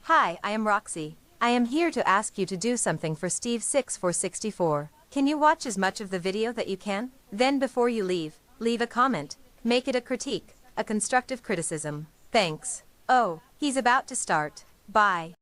Hi, I am Roxy. I am here to ask you to do something for Steve 6464. Can you watch as much of the video that you can? Then before you leave a comment. Make it a critique, a constructive criticism. Thanks. Oh, he's about to start. Bye.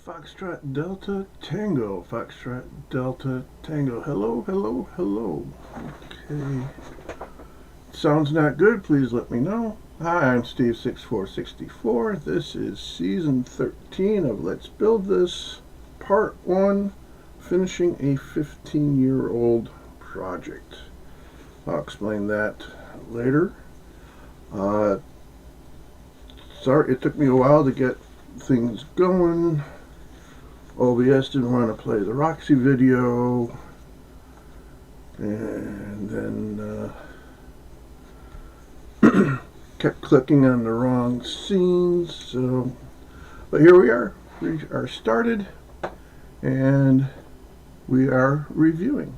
Foxtrot Delta Tango. Foxtrot Delta Tango. Hello, hello, hello. Okay. Sounds not good, please let me know. Hi, I'm Steve6464. This is season 13 of Let's Build This, part 1, finishing a 15-year-old project. I'll explain that later. Sorry, it took me a while to get things going. OBS didn't want to play the Roxy video, and then kept clicking on the wrong scenes. So, but here we are. We are started, and we are reviewing.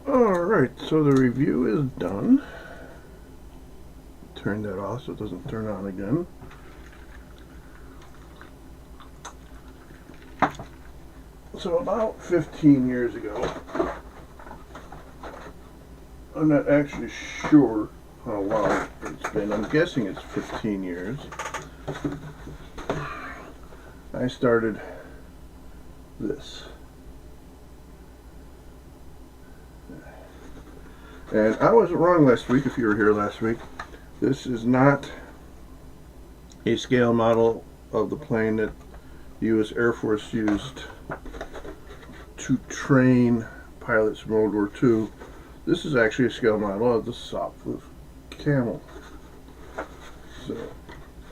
Alright, so the review is done. Turn that off so it doesn't turn on again. So about 15 years ago, I'm not actually sure how long it's been. I'm guessing it's 15 years. I started this. And I was wrong last week, if you were here last week. This is not a scale model of the plane that the U.S. Air Force used to train pilots in World War II. This is actually a scale model of the Sopwith Camel. So,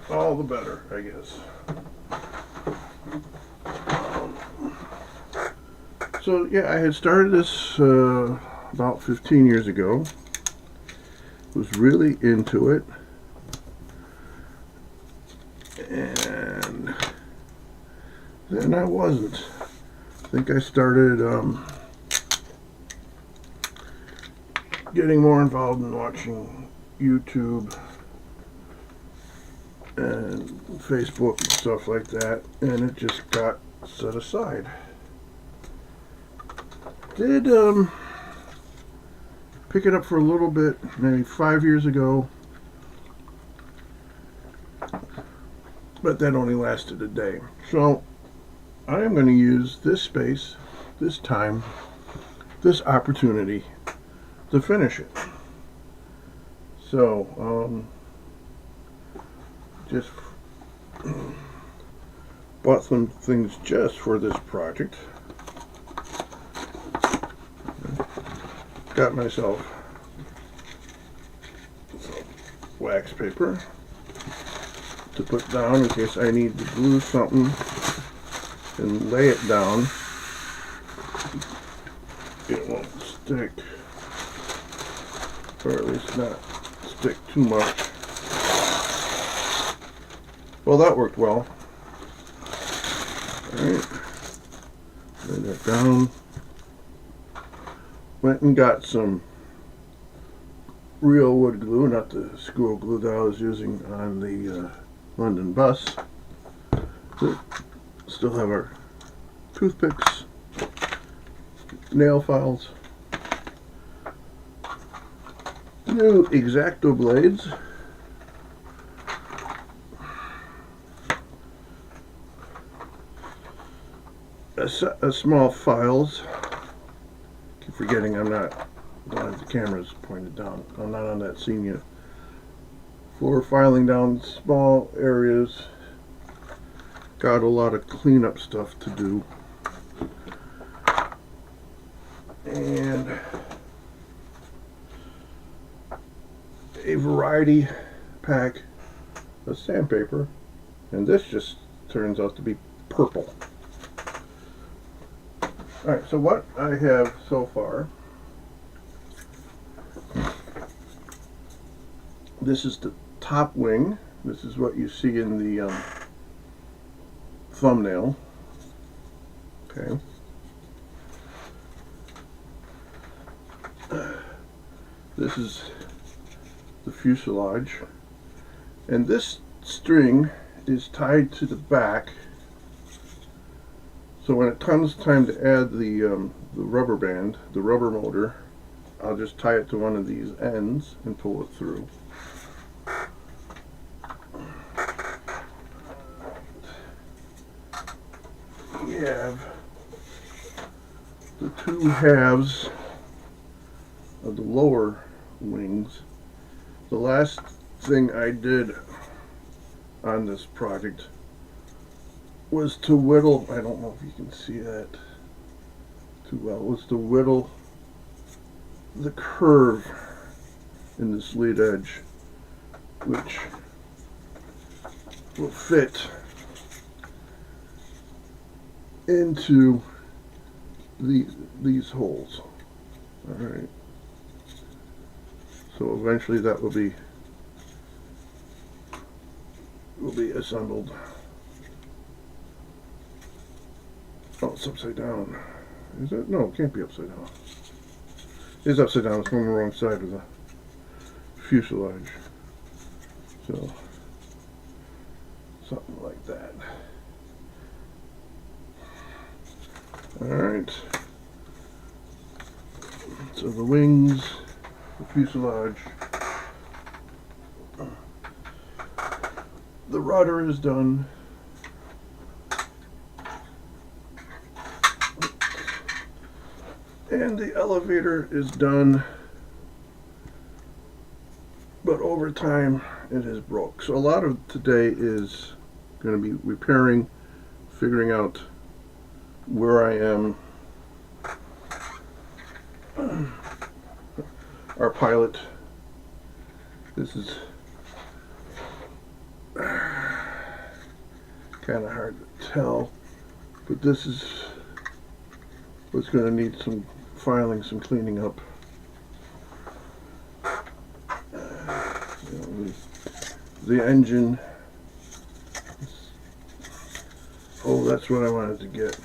all the better, I guess. So, yeah, I had started this about 15 years ago. Was really into it, and then I wasn't. I think I started getting more involved in watching YouTube and Facebook and stuff like that, and it just got set aside. Did pick it up for a little bit, maybe 5 years ago, but that only lasted a day. So I am going to use this space, this time, this opportunity to finish it. So just Bought some things just for this project. Got myself some wax paper to put down in case I need to glue something and lay it down. It won't stick, or at least not stick too much. Well, that worked well. Alright, lay that down. Went and got some real wood glue, not the school glue that I was using on the London bus. Still have our toothpicks, nail files, new X-Acto blades, a small files. Keep forgetting I'm not, the camera's pointed down. I'm not on that scene yet. For filing down small areas. Got a lot of cleanup stuff to do. And a variety pack of sandpaper. And this just turns out to be purple. Alright, so what I have so far, this is the top wing. This is what you see in the thumbnail. Okay. This is the fuselage. And this string is tied to the back. So when it comes time to add the rubber band, the rubber motor, I'll just tie it to one of these ends and pull it through. We have the two halves of the lower wings. The last thing I did on this project was to whittle, I don't know if you can see that too well, was to whittle the curve in this lead edge, which will fit into these holes. Alright. So eventually that will be assembled. Oh, it's upside down. Is it? No, it can't be upside down. It's upside down. It's on the wrong side of the fuselage. So, something like that. Alright. So the wings, the fuselage, the rudder is done. And the elevator is done, but over time it has broke. So a lot of today is going to be repairing, figuring out where I am. Our pilot, this is kind of hard to tell, but this is what's going to need some filing, some cleaning up. The engine. Oh, that's what I wanted to get.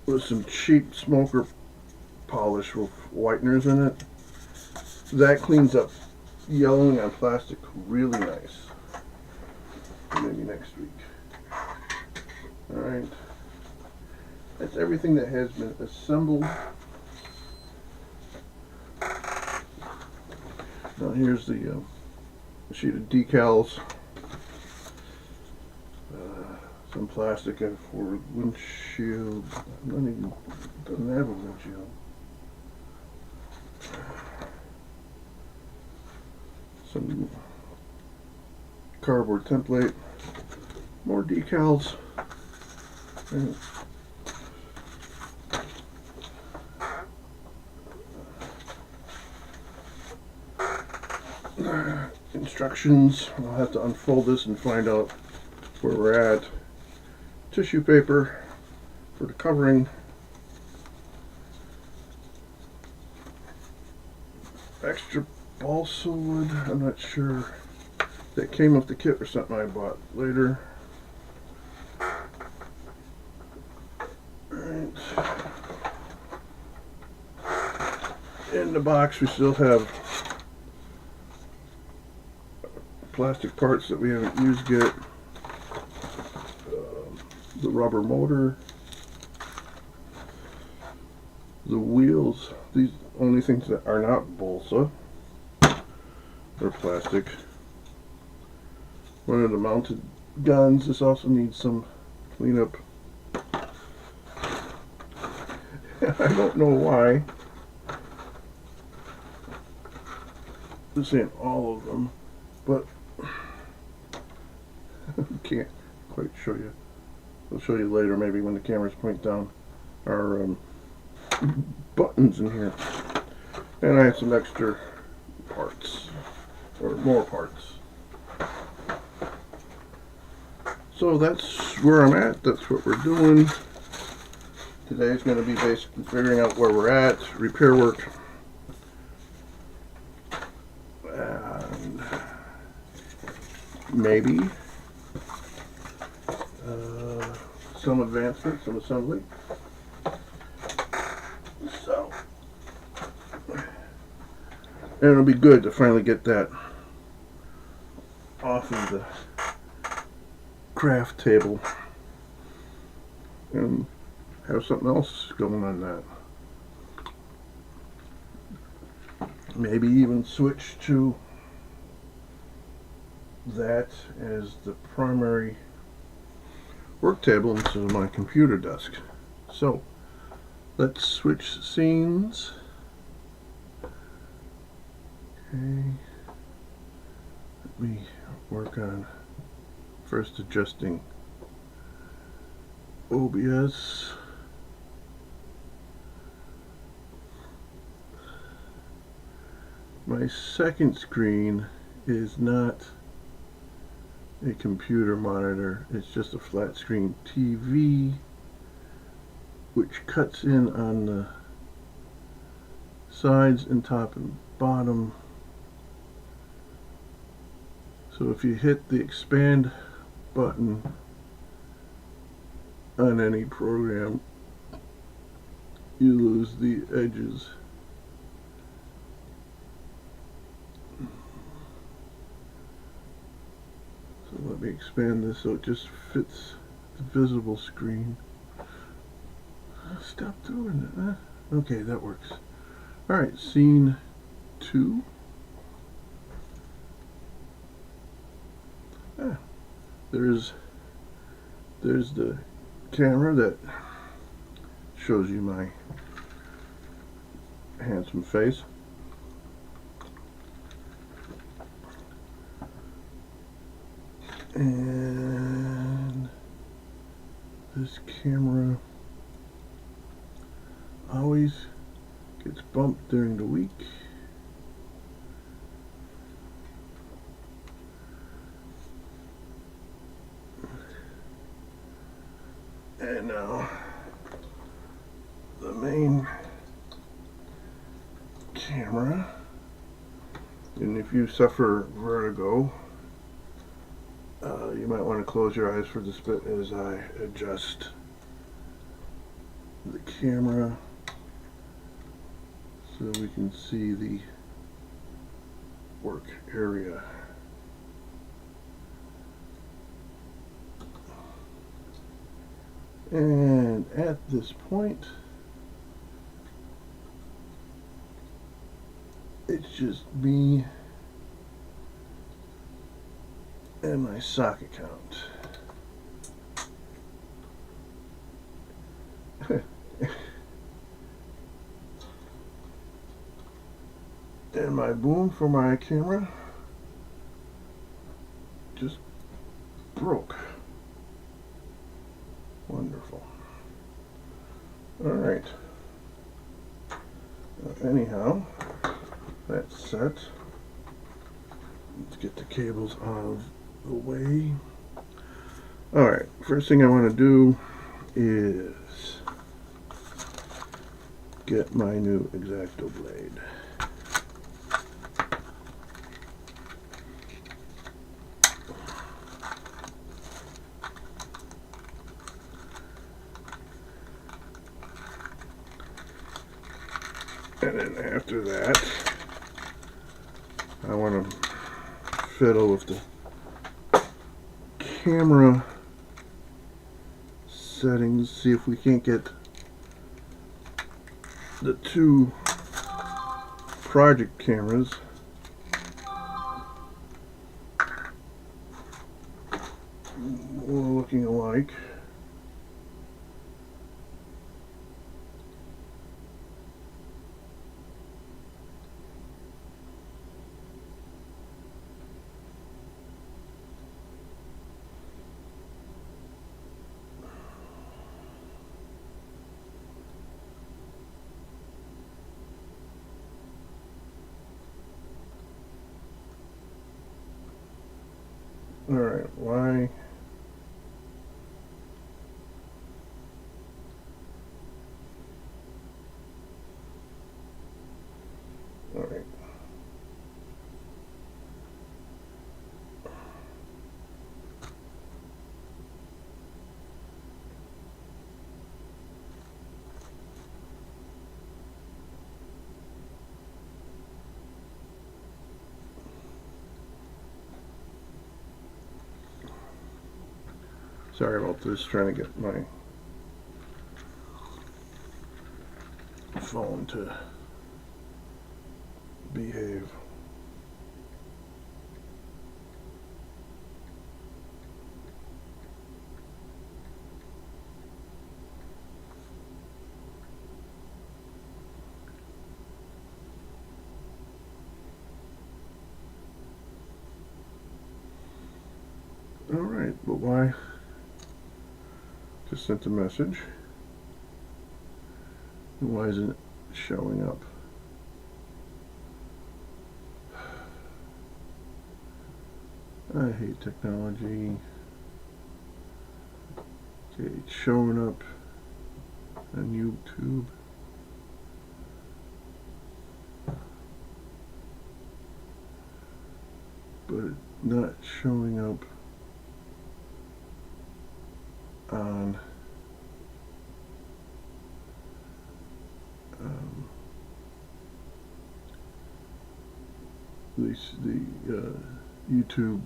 With some cheap smoker polish with whiteners in it. That cleans up yellowing on plastic really nice. Maybe next week. Alright. That's everything that has been assembled. Now here's the sheet of decals. Some plastic for windshield. Doesn't have a windshield. Some cardboard template. more decals. And instructions. I'll have to unfold this and find out where we're at. Tissue paper for the covering. Extra balsa wood. I'm not sure. That came with the kit or something I bought later. Alright. In the box we still have plastic parts that we haven't used yet. The rubber motor. The wheels. These only things that are not balsa. They're plastic. One of the mounted guns. This also needs some cleanup. I don't know why. This ain't all of them, but can't quite show you. I'll show you later, maybe when the cameras point down. Our buttons in here, and I have some extra parts, or more parts. So that's where I'm at. That's what we're doing. Today's going to be basically figuring out where we're at, repair work, and maybe some advancement, some assembly. So, and it'll be good to finally get that off of the craft table and have something else going on that. Maybe even switch to that as the primary work table instead of my computer desk. So let's switch scenes. Okay. Let me work on first adjusting OBS. My second screen is not a computer monitor, it's just a flat screen TV which cuts in on the sides and top and bottom. So if you hit the expand button on any program, you lose the edges. So let me expand this so it just fits the visible screen. Stop doing it, huh? Okay, that works. Alright, scene 2. There's the camera that shows you my handsome face. And this camera always gets bumped during the week. And now the main camera. And if you suffer vertigo, you might want to close your eyes for this bit as I adjust the camera so we can see the work area. And at this point, it's just me and my sock account. And my boom for my camera just broke. Alright. Anyhow, that's set. Let's get the cables out of the way. Alright, first thing I want to do is get my new X-Acto blade. And then after that, I want to fiddle with the camera settings, see if we can't get the two project cameras more looking alike. Alright, why? Alright. Sorry about this, trying to get my phone to behave. Alright, but why? Just sent a message. Why isn't it showing up? I hate technology. Okay, it's showing up on YouTube. But it's not showing up on the YouTube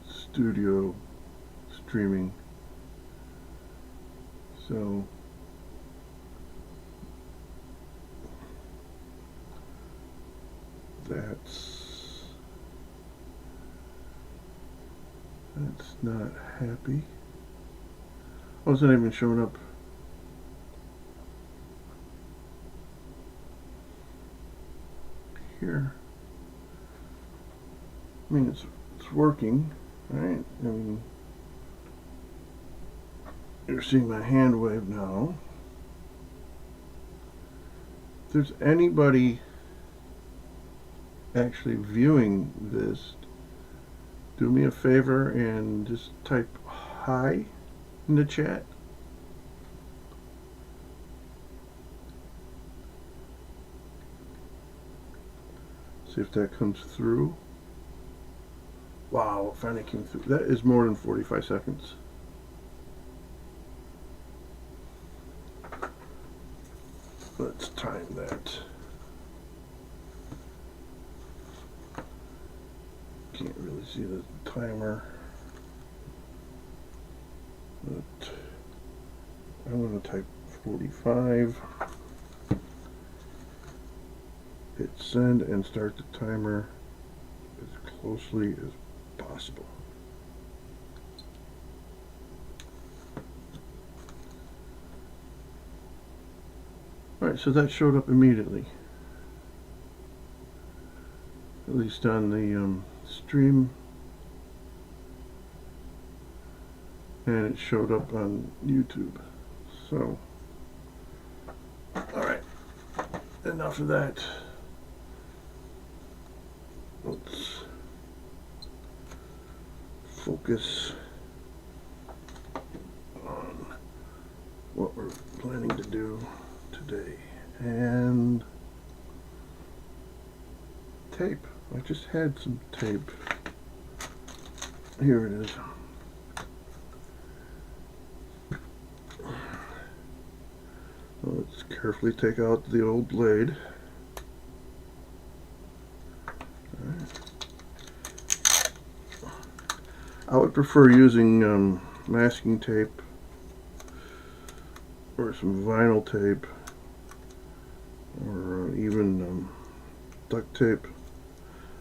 studio streaming. So that's not happy. Oh, it's not even showing up. Here. I mean, it's working, right? I mean, you're seeing my hand wave now. If there's anybody actually viewing this, do me a favor and just type hi in the chat. See if that comes through. Wow, it finally came through. That is more than 45 seconds. Let's time that. Can't really see the timer. But I'm going to type 45. Hit send and start the timer as closely as possible. Alright, so that showed up immediately. At least on the stream. And it showed up on YouTube. So enough of that. Let's focus on what we're planning to do today. And tape. I just had some tape. Here it is. Let's carefully take out the old blade. I would prefer using masking tape or some vinyl tape or even duct tape,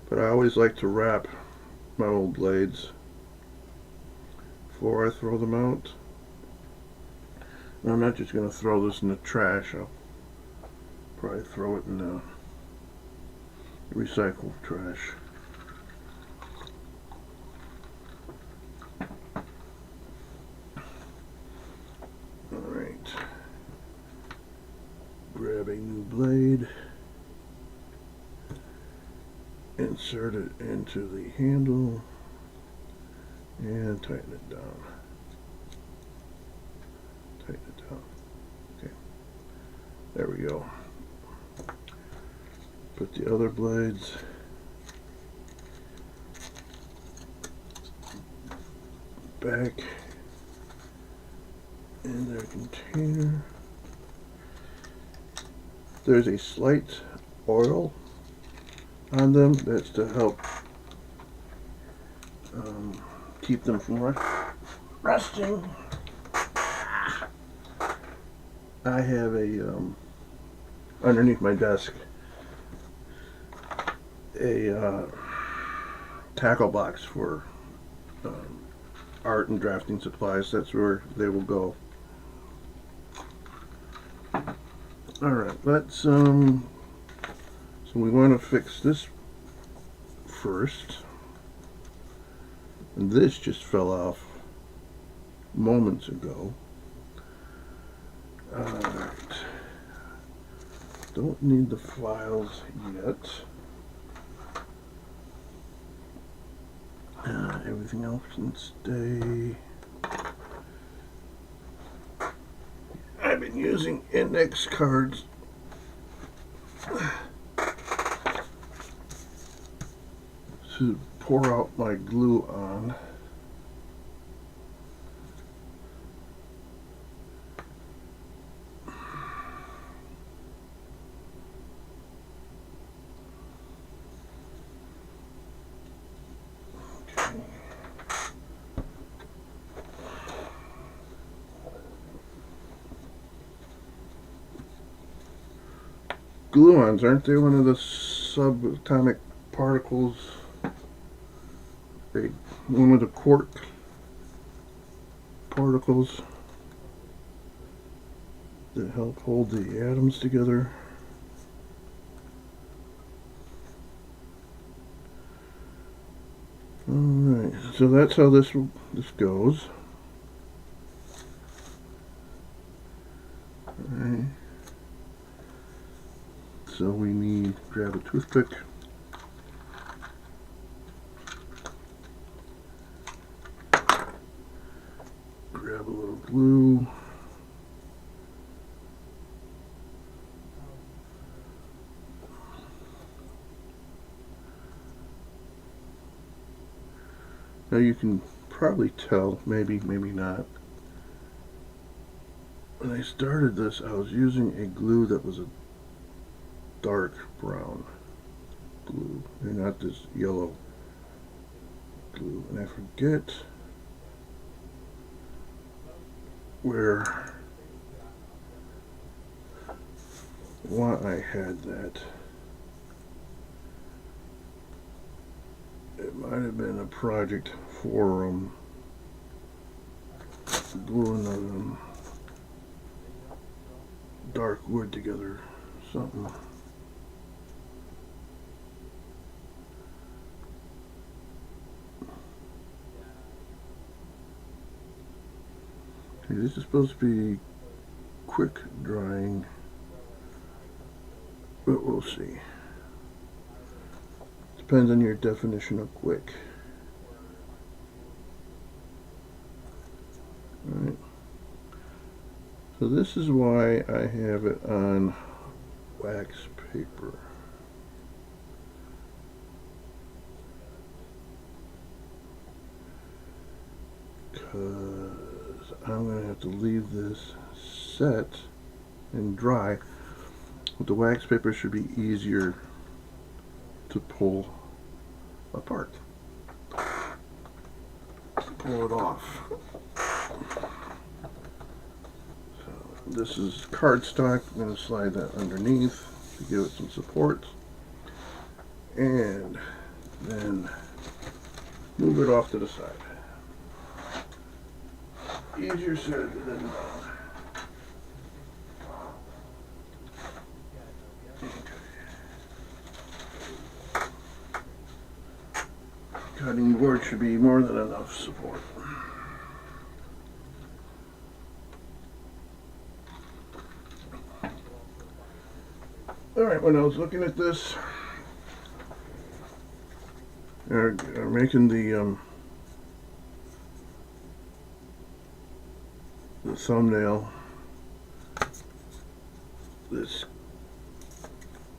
but I always like to wrap my old blades before I throw them out. And I'm not just going to throw this in the trash. I'll probably throw it in the recycle trash. Alright. Grab a new blade. Insert it into the handle. And tighten it down. Tighten it down. Okay. There we go. Put the other blades back in their container. There's a slight oil on them. That's to help keep them from rusting. I have a underneath my desk a tackle box for art and drafting supplies. That's where they will go. Alright, let's so we want to fix this first. And this just fell off moments ago. Alright. Don't need the files yet. Everything else can stay. I've been using index cards to pour out my glue on. Gluons, aren't they one of the subatomic particles? One of the quark particles that help hold the atoms together. Alright, so that's how this goes. Alright. So we need to grab a toothpick. Grab a little glue. Now you can probably tell, maybe not. When I started this, I was using a glue that was a dark brown glue, and not this yellow glue. And I forget why I had that. It might have been a project for gluing dark wood together, something. Okay, this is supposed to be quick drying. but we'll see. Depends on your definition of quick. Alright. So this is why I have it on wax paper. Because I'm going to have to leave this set and dry. But the wax paper should be easier to pull apart. Pull it off. So this is cardstock. I'm going to slide that underneath to give it some support. And then move it off to the side. Easier said than done. Cutting board should be more than enough support. Alright, when I was looking at this, making the thumbnail, this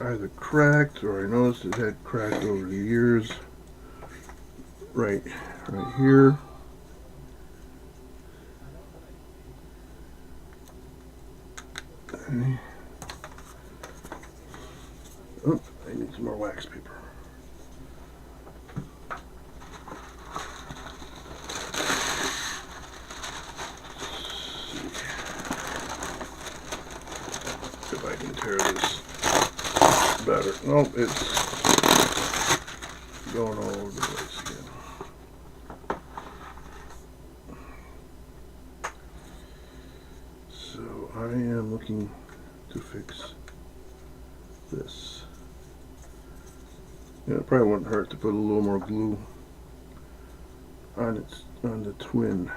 either cracked, or I noticed it had cracked over the years. Right here. Okay. Oh, I need some more wax paper. If I can tear this better. Nope, it's going all over the place again. So I am looking to fix this. Yeah, it probably wouldn't hurt to put a little more glue on the twin.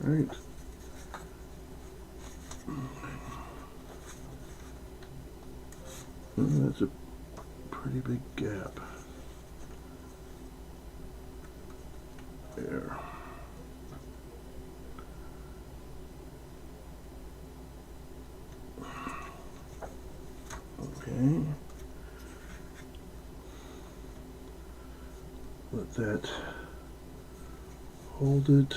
All right. That's a pretty big gap there. Okay. Let that hold it.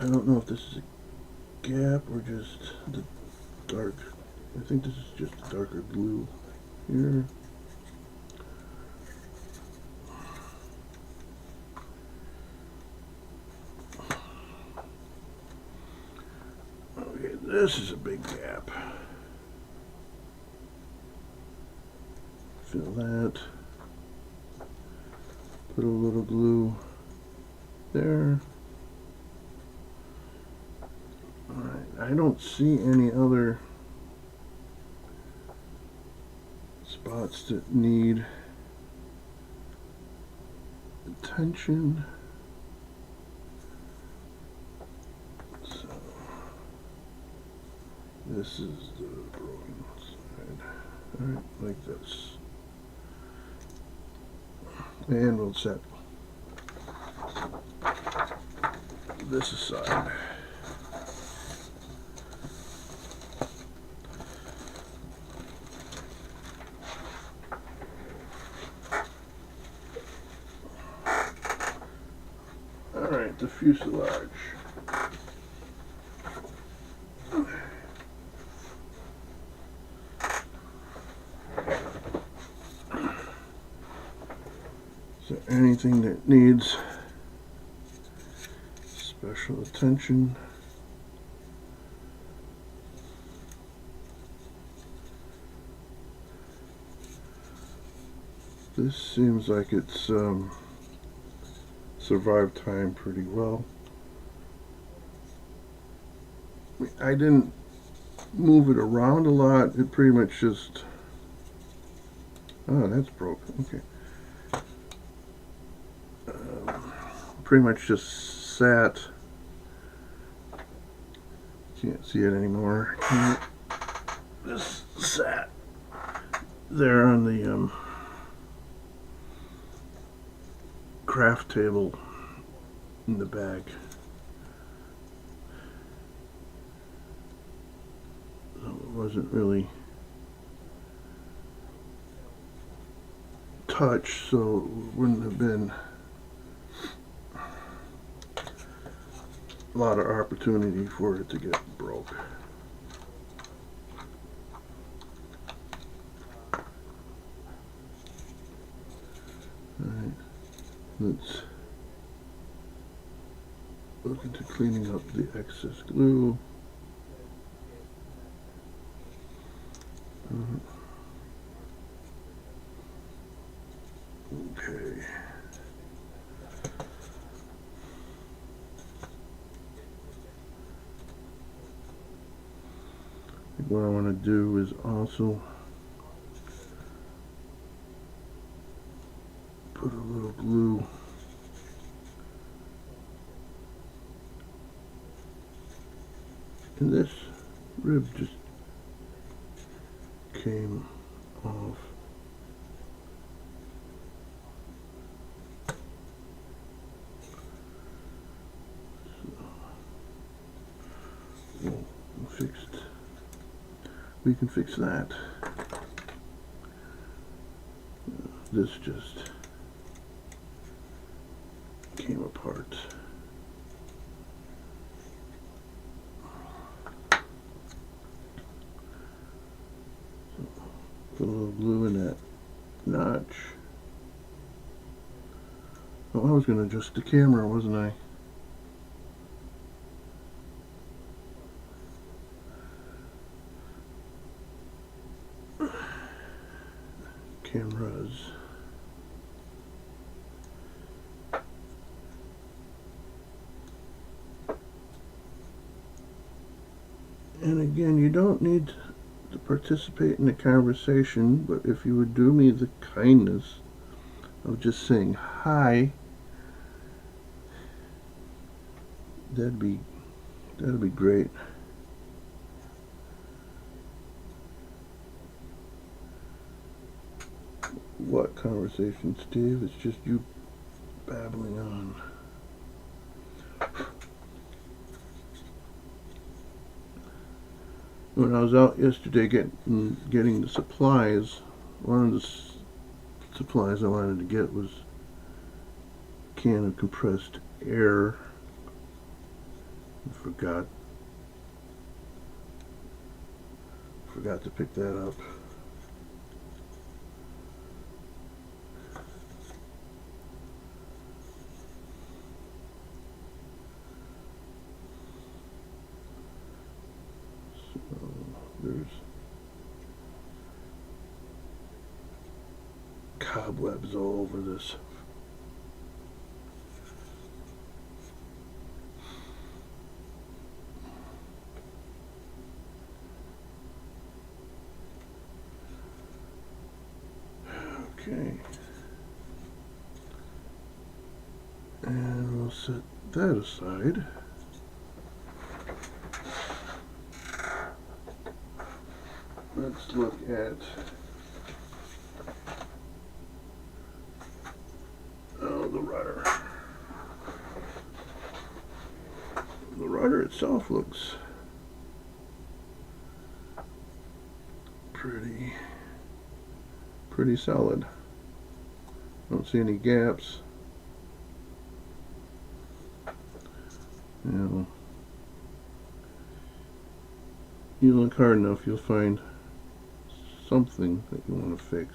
I don't know if this is a gap or just the dark. I think this is just a darker blue here. Okay, this is a big gap. Fill that. Put a little glue there. Alright, I don't see any other spots that need attention. So this is the broken side. Alright, like this. And we'll set this aside. Alright, the fuselage. So anything that needs special attention, this seems like it's survived time pretty well. I didn't move it around a lot. It pretty much just, oh, that's broken. Okay. Pretty much just sat Can't see it anymore. This sat there on the craft table in the bag. So it wasn't really touched, so it wouldn't have been a lot of opportunity for it to get broke. Alright, let's look into cleaning up the excess glue. Okay. What I want to do is also put a little glue and this rib just came off. So, we can fix that. This just came apart. So, put a little glue in that notch. Oh, I was going to adjust the camera, wasn't I? Cameras. And again, you don't need to participate in the conversation, but if you would do me the kindness of just saying hi, that'd be great. What conversation, Steve? It's just you babbling on. When I was out yesterday getting the supplies, one of the supplies I wanted to get was a can of compressed air. I forgot to pick that up. There's cobwebs all over this. Okay. And we'll set that aside. Let's look at the rudder. The rudder itself looks pretty solid. Don't see any gaps. You look hard enough, you'll find something that you want to fix.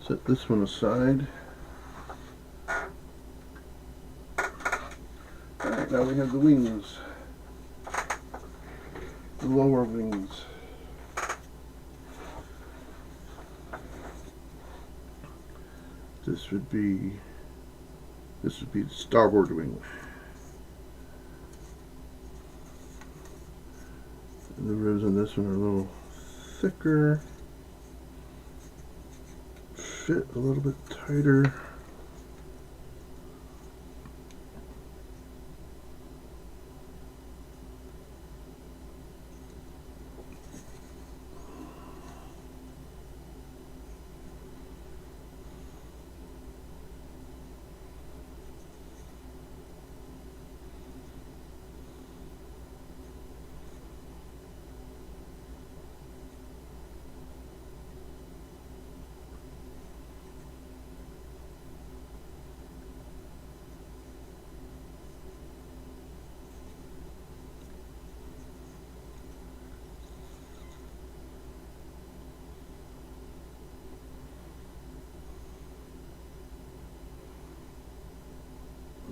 Set this one aside. Alright, now we have the wings. The lower wings. This would be the starboard wing. And the ribs on this one are a little thicker. Fit a little bit tighter.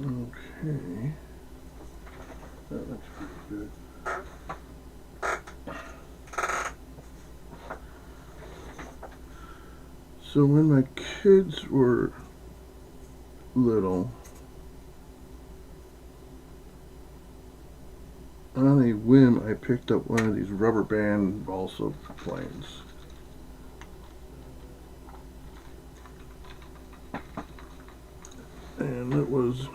Okay, that looks pretty good. So when my kids were little, on a whim I picked up one of these rubber band balsa planes. And it was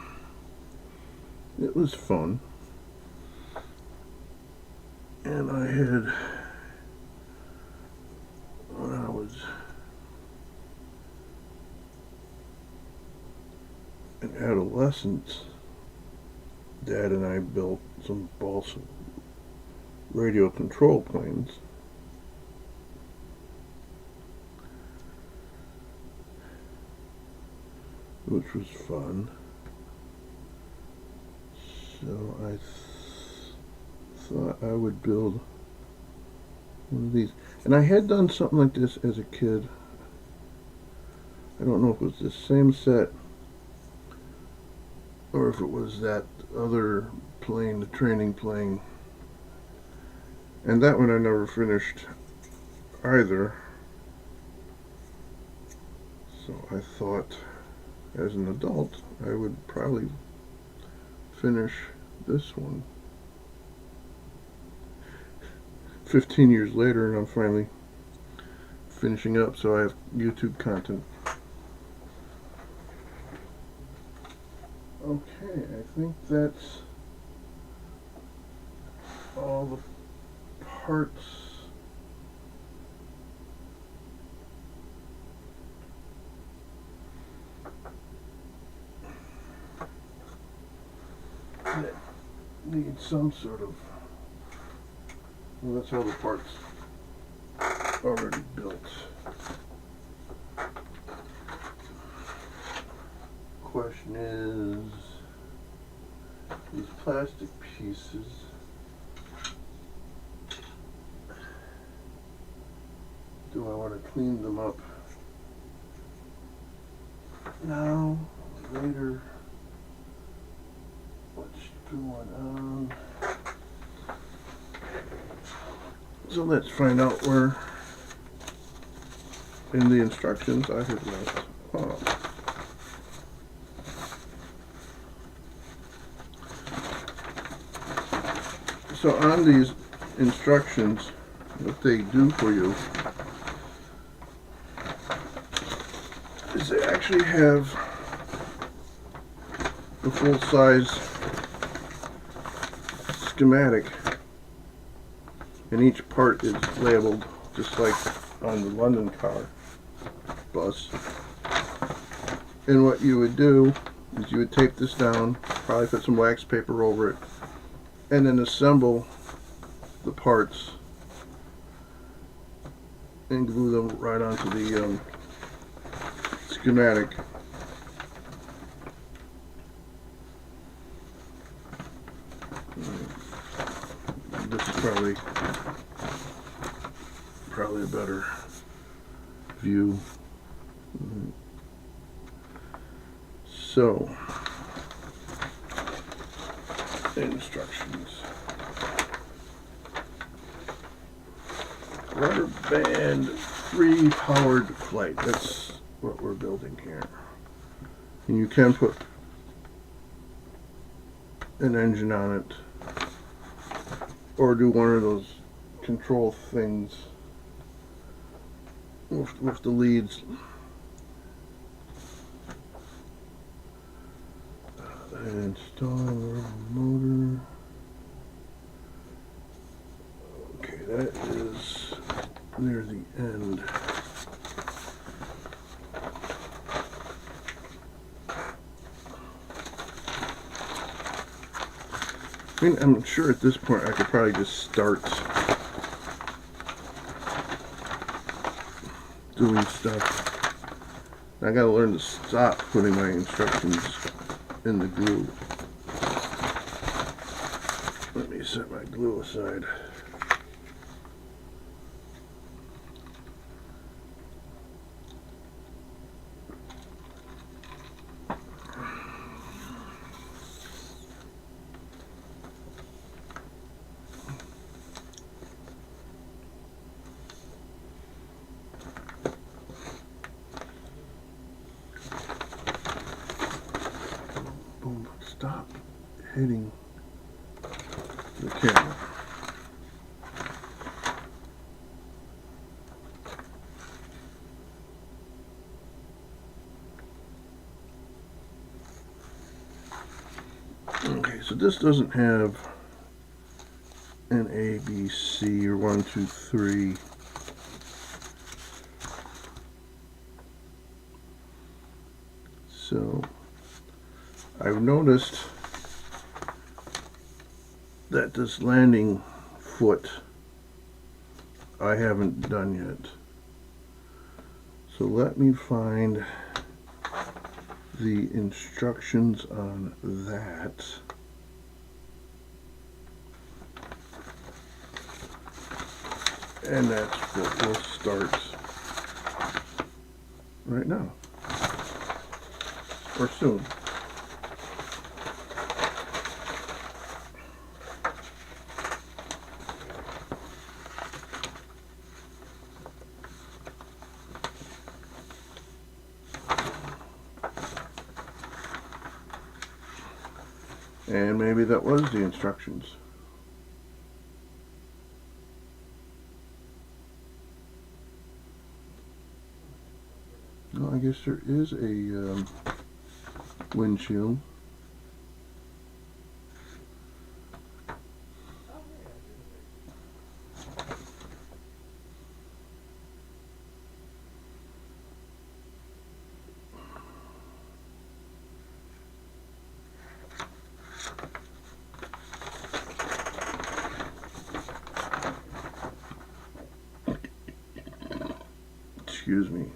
fun. And I had, when I was an adolescent, Dad and I built some balsa radio control planes. Which was fun. So I thought I would build one of these. And I had done something like this as a kid. I don't know if it was the same set or if it was that other plane, the training plane. And that one I never finished either. So I thought, as an adult, I would probably finish this one. 15 years later, and I'm finally finishing up, so I have YouTube content. Okay, I think that's all the parts. That need some sort of, well, that's all the parts already built. Question is, these plastic pieces, do I want to clean them up now, later? What's going on? So let's find out where in the instructions I had left off. So on these instructions, what they do for you is they actually have the full-size schematic, and each part is labeled just like on the London car bus. And what you would do is you would tape this down, probably put some wax paper over it, and then assemble the parts and glue them right onto the schematic. This is probably a better view. So, instructions. Rubber band free powered flight. That's what we're building here. And you can put an engine on it or do one of those control things with the leads. Install motor. Okay, that is near the end. I mean, I'm sure at this point I could probably just start doing stuff. I gotta learn to stop putting my instructions in the glue. Let me set my glue aside. Boom, stop hitting the camera. Okay, so this doesn't have an A, B, C, or 1, 2, 3. So I've noticed that this landing foot I haven't done yet. So let me find the instructions on that. And that's what we'll start right now. Or soon. And maybe that was the instructions. Well, I guess there is a windshield. Excuse me.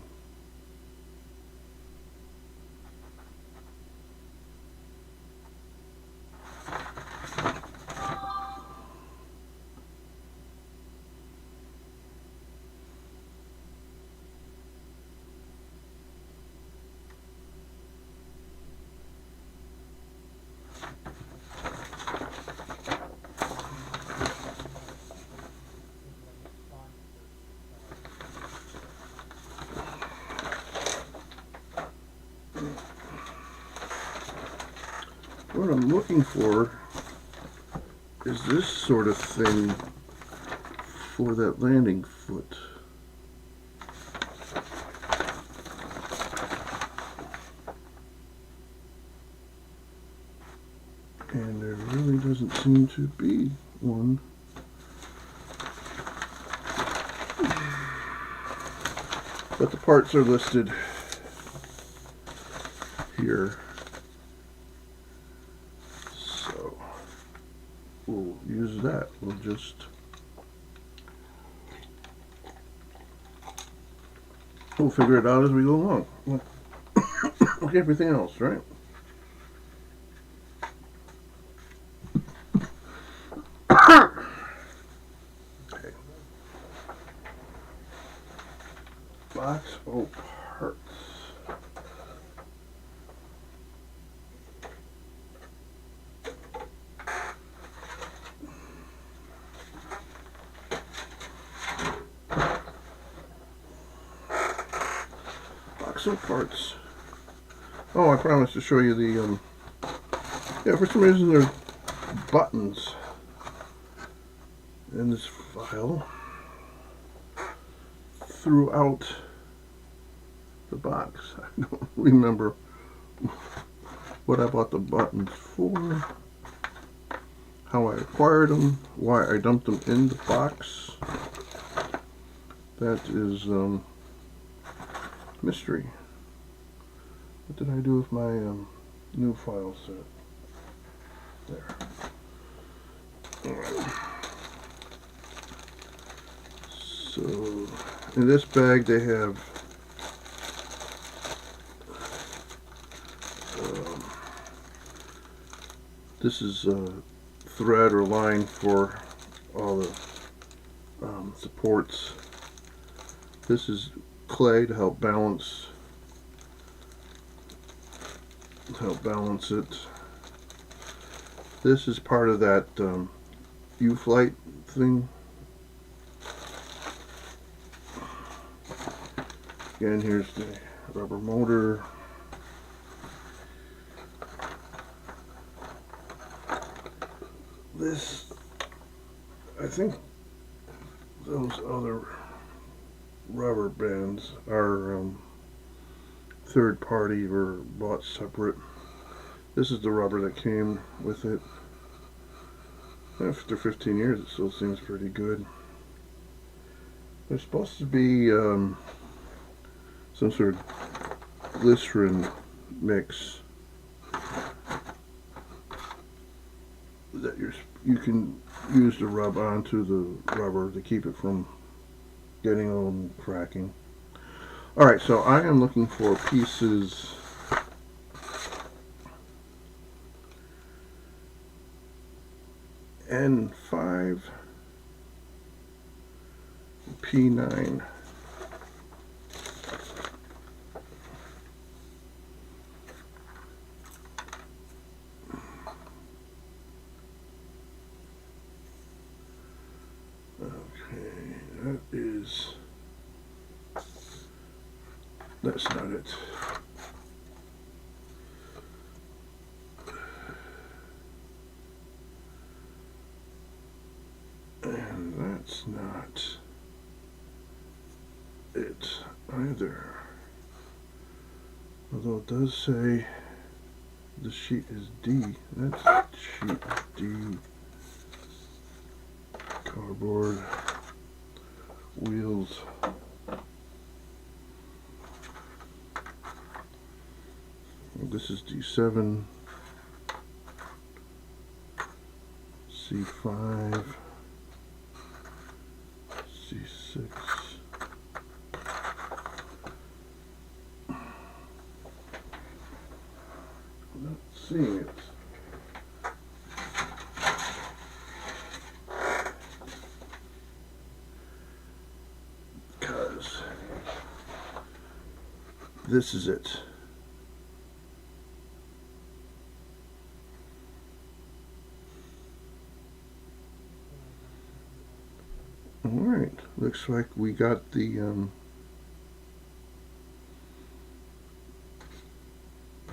What I'm looking for is this sort of thing for that landing foot. And there really doesn't seem to be one. But the parts are listed here. So we'll use that. We'll figure it out as we go along. Like everything else, right? Okay. Box of parts. axle parts. Oh, I promised to show you the, yeah, for some reason there's buttons in this file throughout the box. I don't remember what I bought the buttons for, how I acquired them, why I dumped them in the box. That is mystery. What did I do with my new file set? There. Alright. So in this bag they have this is thread or line for all the supports. This is clay to help balance it. This is part of that U-flight thing. Again, here's the rubber motor. This, I think those other rubber bands are third party or bought separate. This is the rubber that came with it. After 15 years it still seems pretty good. There's supposed to be some sort of glycerin mix that you can use to rub onto the rubber to keep it from getting old and cracking. Alright, so I am looking for pieces N5, P9. That's not it. And that's not it either. Although it does say the sheet is D. That's sheet D. Cardboard. Wheels. This is D7, C5, C6. I'm not seeing it. Because this is it. Alright, looks like we got the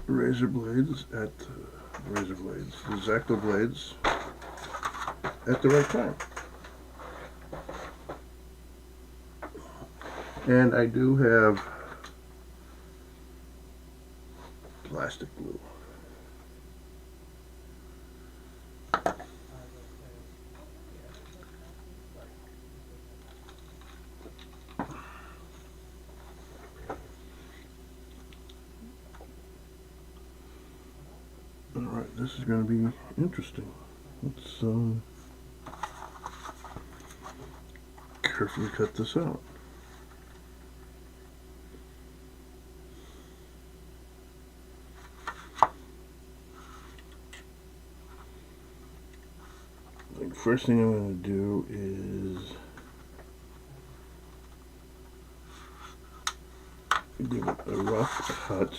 razor blades at the X-Acto blades at the right time. And I do have plastic glue. Alright, this is going to be interesting. Let's carefully cut this out. The first thing I'm going to do is give it a rough cut.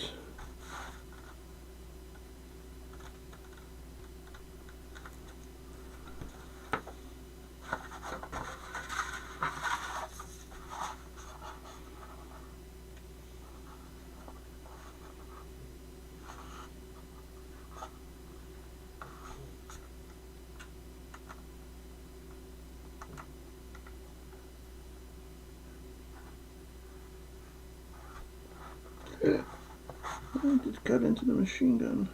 I just got into the machine gun.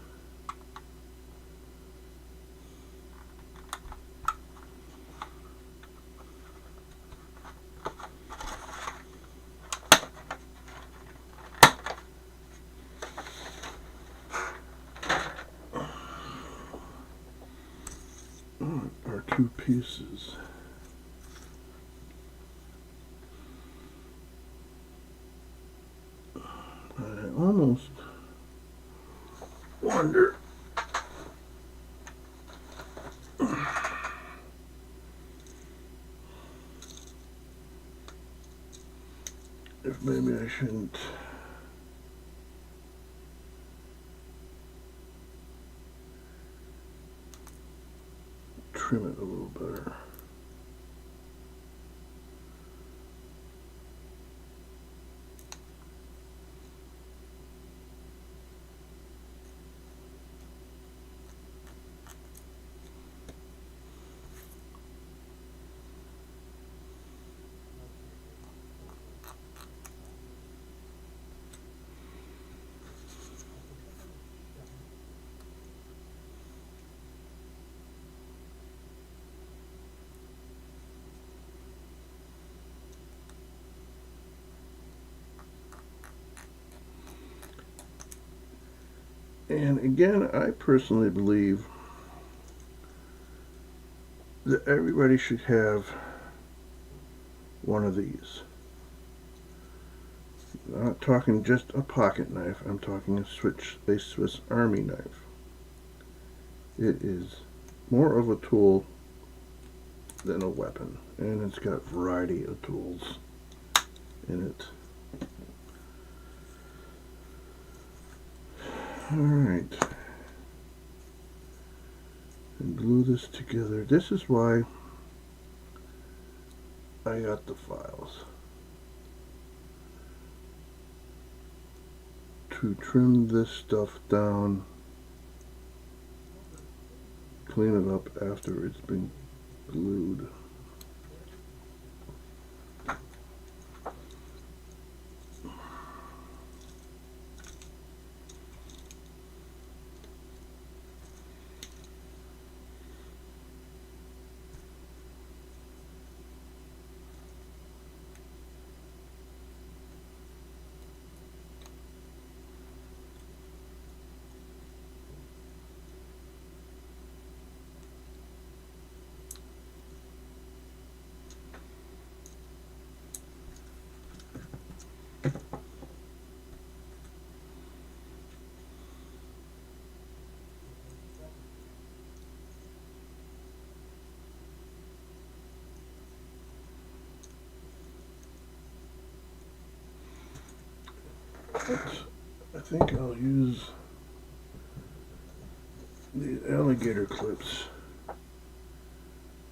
Our two pieces. I almost wonder if maybe I shouldn't trim it a little better. And again, I personally believe that everybody should have one of these. I'm not talking just a pocket knife, I'm talking a Swiss Army knife. It is more of a tool than a weapon, and it's got a variety of tools in it. Alright, and glue this together. This is why I got the files, to trim this stuff down, clean it up after it's been glued. I think I'll use these alligator clips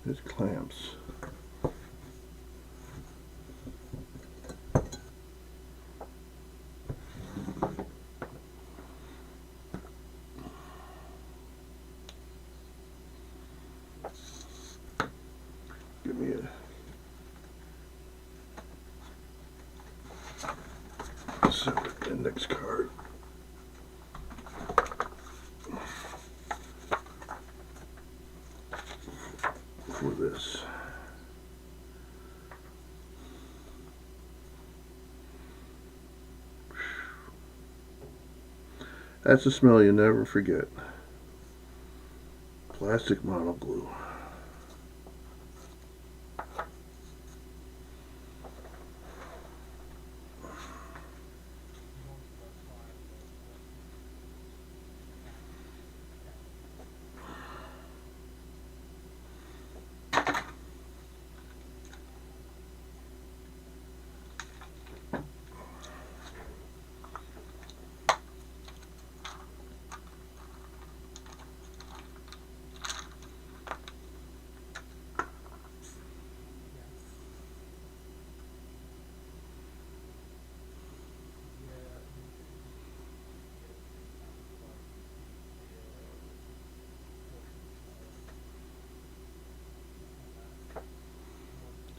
as clamps. Give me a separate index card. For this. That's a smell you never forget. Plastic mono glue.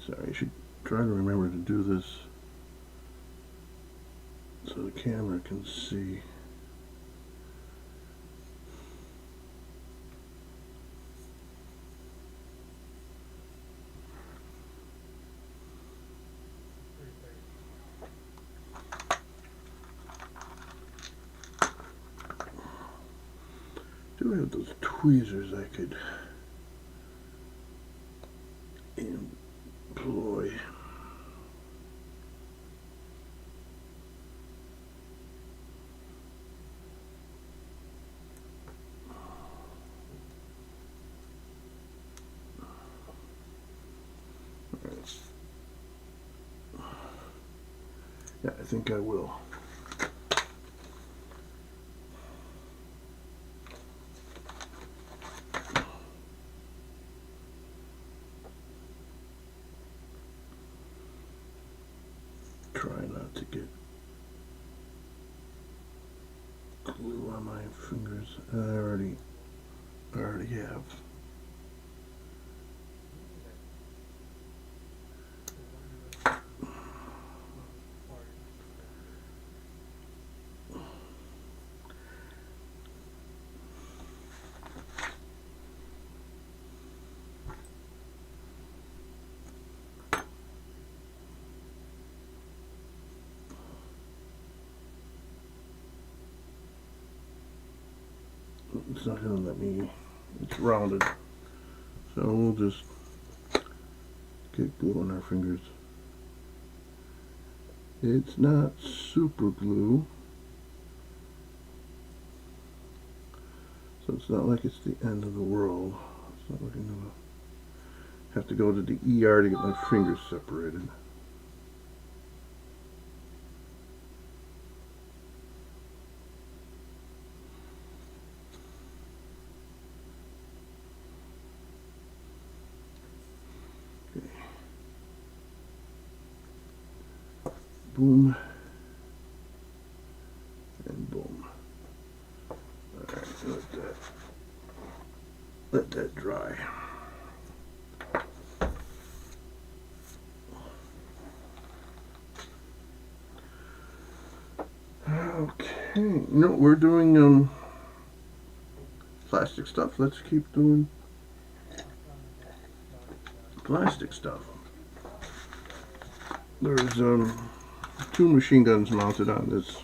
So I should try to remember to do this so camera can see. Do have those tweezers I could employ. Yeah, I think I will. Try not to get glue on my fingers. I already have. It's not going to let me, it's rounded. So we'll just get glue on our fingers. It's not super glue. So it's not like it's the end of the world. It's not like I'm going to have to go to the ER to get my fingers separated. Boom and boom. Alright, let that dry. Okay, no, we're doing plastic stuff. Let's keep doing plastic stuff. There's two machine guns mounted on this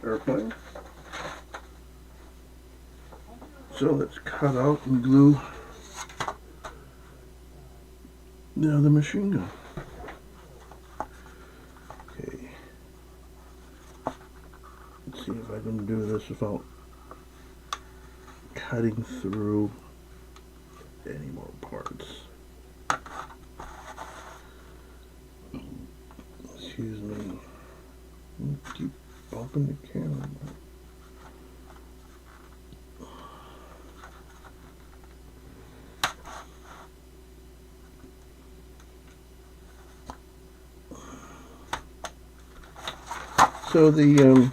airplane. So let's cut out and glue the other machine gun. Okay. Let's see if I can do this without cutting through any more parts. Excuse me. I keep bumping the camera. So the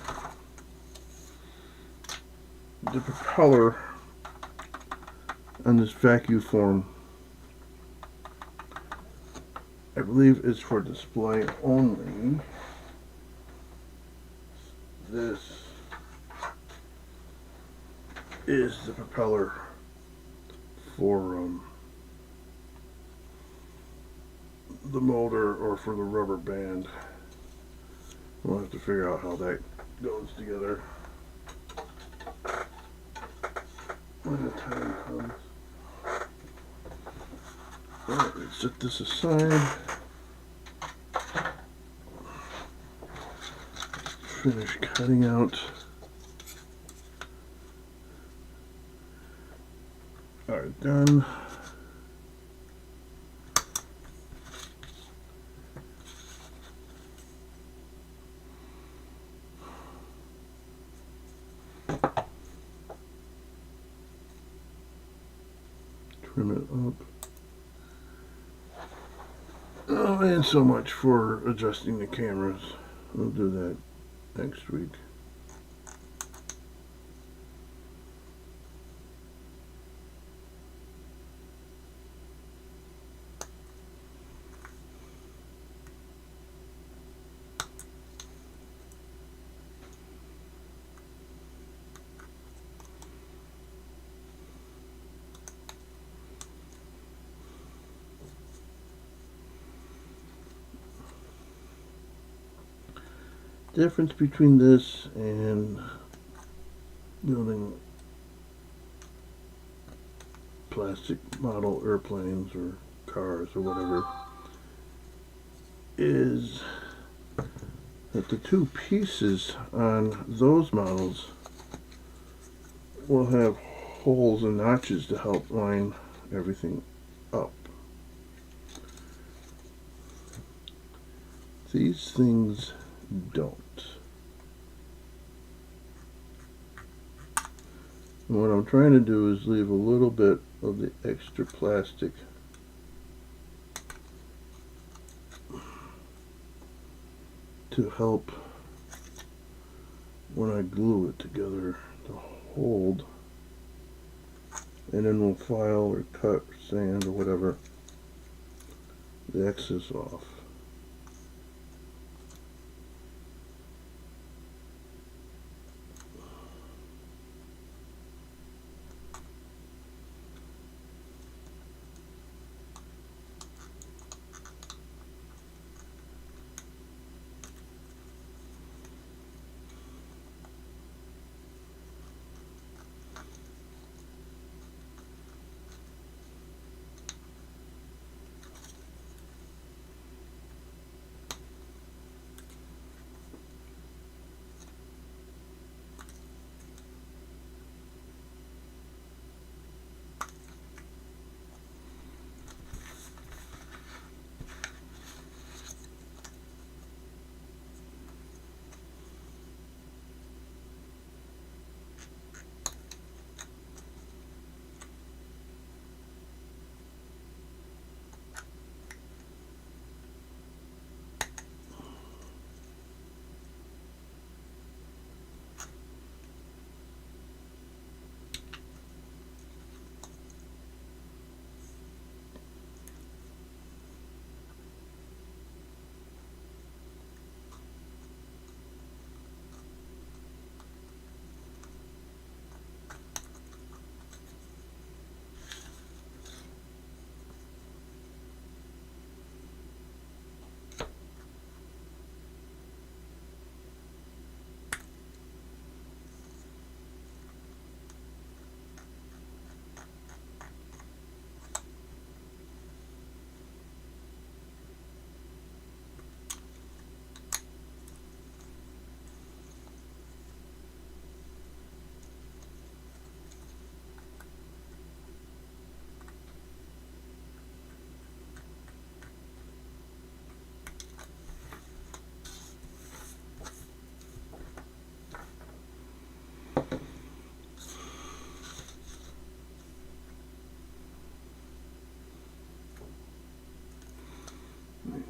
propeller on this vacuum form, I believe, is for display only. This is the propeller for the motor or for the rubber band. We'll have to figure out how that goes together when the time comes. Alright, let's set this aside. Finish cutting out our gun. Trim it up. Oh, and so much for adjusting the cameras. We'll do that next week. difference between this and building plastic model airplanes or cars or whatever is that the two pieces on those models will have holes and notches to help line everything up. These things don't. And what I'm trying to do is leave a little bit of the extra plastic to help when I glue it together to hold, and then we'll file or cut or sand or whatever the excess off.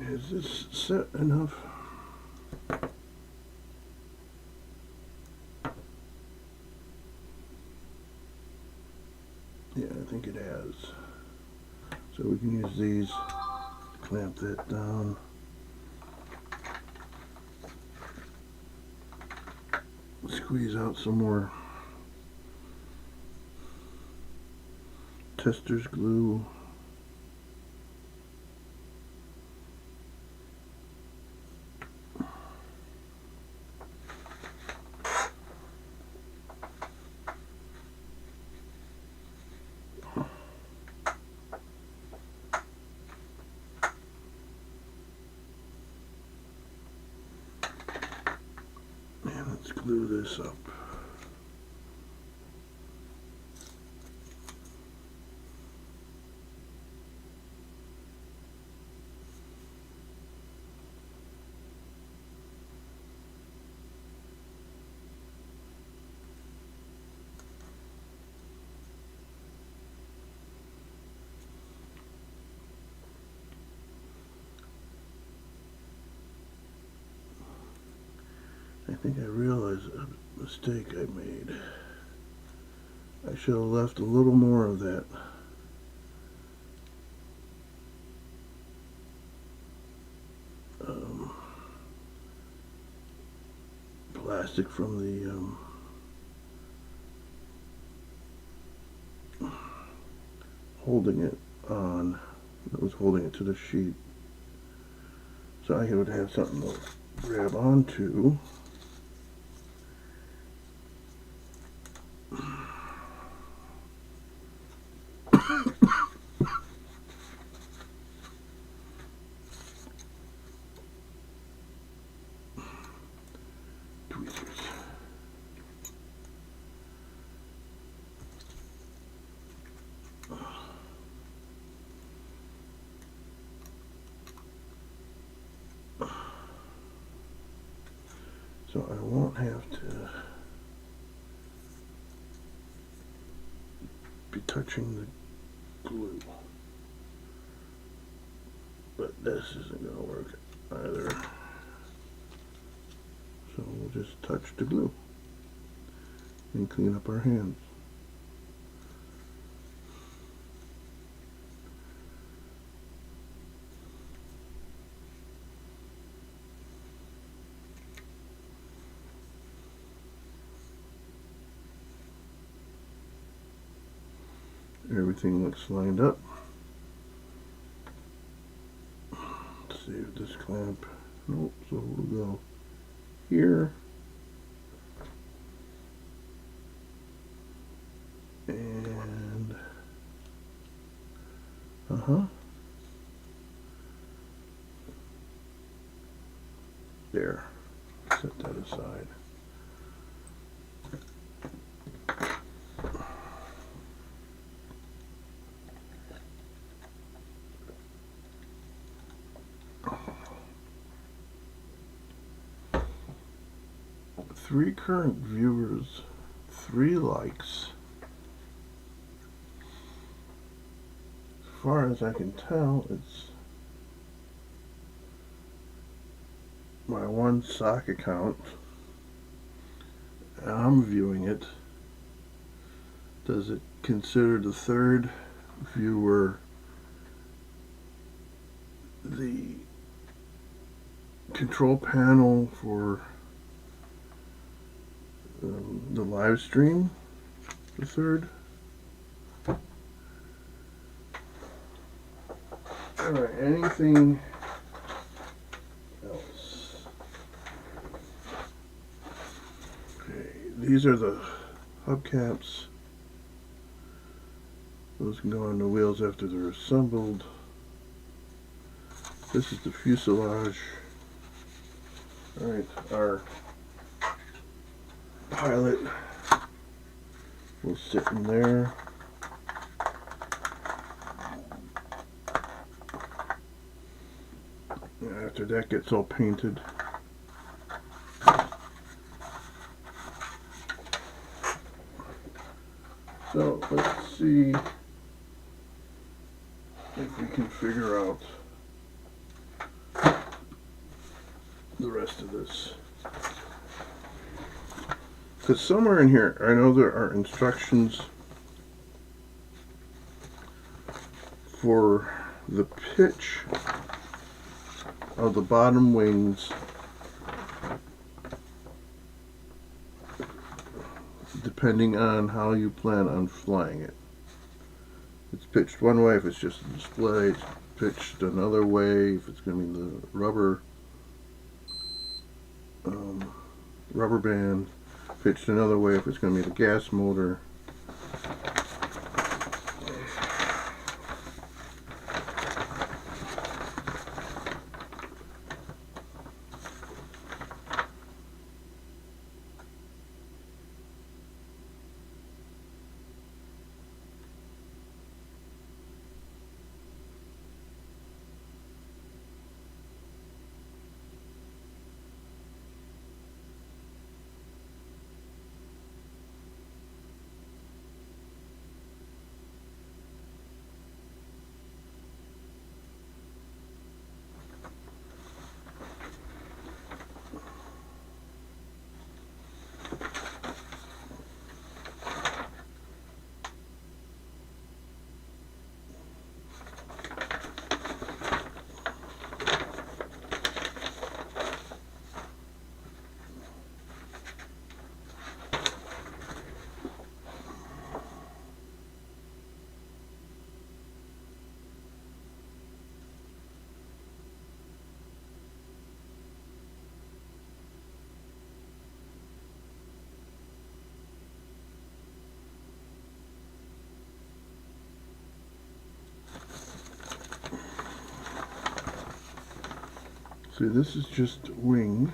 Is this set enough? Yeah, I think it has. So we can use these to clamp that down. Squeeze out some more tester's glue. And let's glue this up. I think I realized a mistake I made. I should have left a little more of that plastic from the holding it on. It was holding it to the sheet. So I would have something to grab onto tweezers. So I won't have to be touching the glue. But this isn't going to work either. So we'll just touch the glue and clean up our hands. Everything looks lined up. Let's see if this clamp, nope, so we'll go here and there, set that aside. Three current viewers, 3 likes. As far as I can tell, it's my one sock account. I'm viewing it. Does it consider the third viewer the control panel for the live stream? The third? Alright, anything else? Okay, these are the hubcaps. Those can go on the wheels after they're assembled. This is the fuselage. Alright, our pilot will sit in there. After that gets all painted, so let's see if we can figure out the rest of this. Because somewhere in here, I know there are instructions for the pitch of the bottom wings depending on how you plan on flying it. It's pitched one way if it's just a display, it's pitched another way if it's going to be the rubber band, pitched another way if it's going to be the gas motor. See, this is just wing.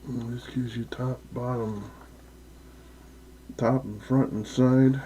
And this gives you top, bottom, top and front and side.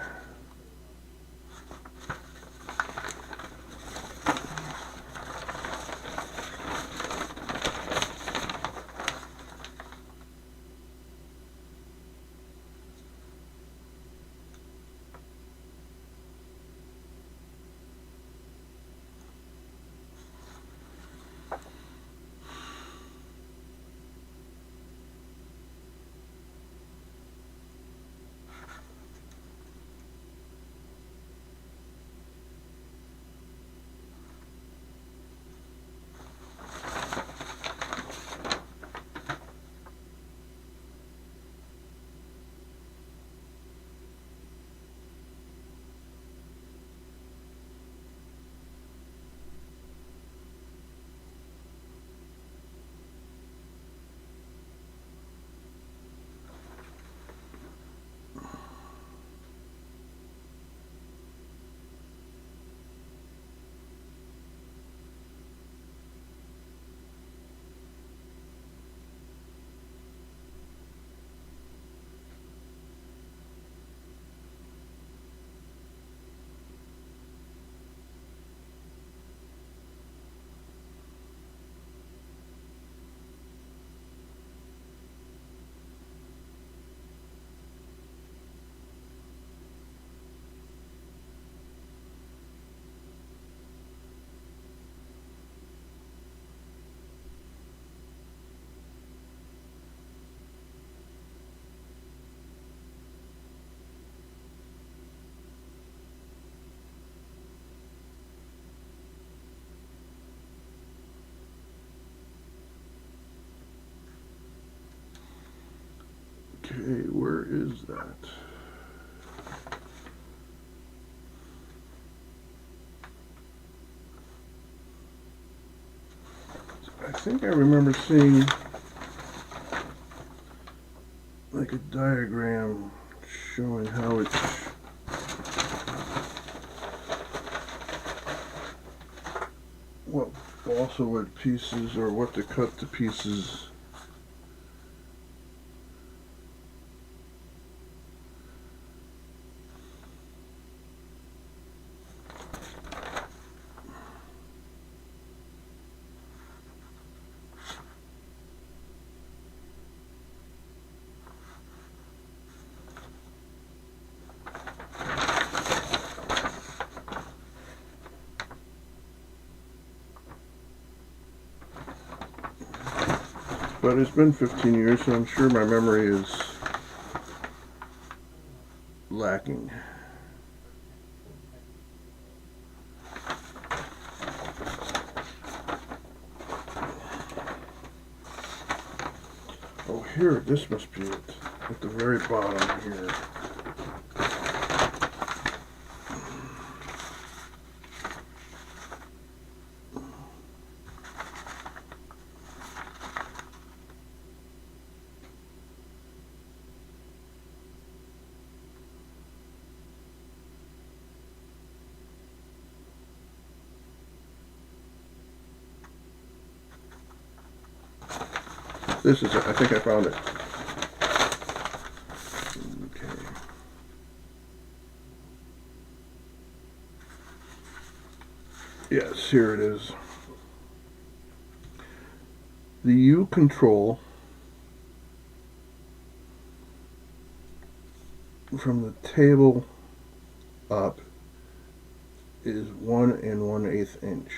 Okay, where is that? I think I remember seeing like a diagram showing how it's what balsa wood pieces or what to cut to pieces. But it's been 15 years, so I'm sure my memory is lacking. Oh, here, this must be it. At the very bottom here. This is it. I think I found it. Okay. Yes, here it is. The U control from the table up is 1 1/8 inch.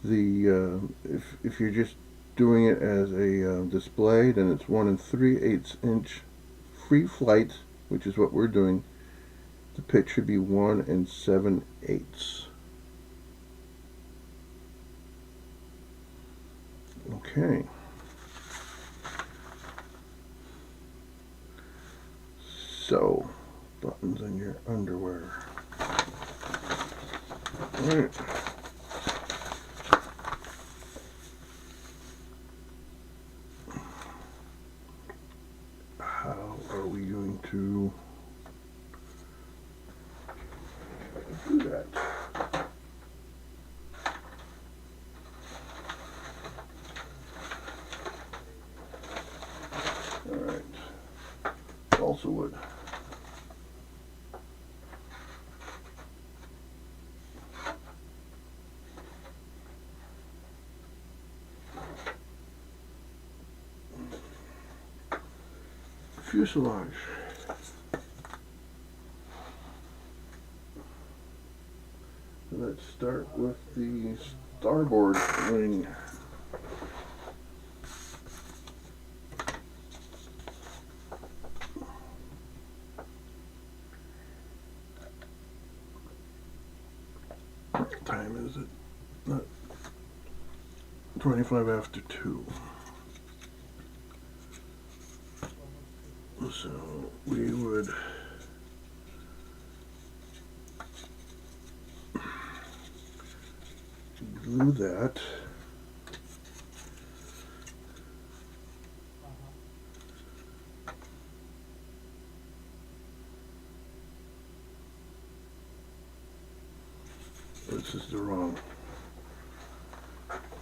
The if you're just doing it as a display, then it's 1 3/8 inch. Free flight, which is what we're doing, the pitch should be 1 7/8. Okay. So buttons in your underwear. Alright. How are we going to do that? Alright. Balsa wood. Fuselage. Let's start with the starboard wing. What time is it? Not 25 after 2. So we would glue that. This is the wrong.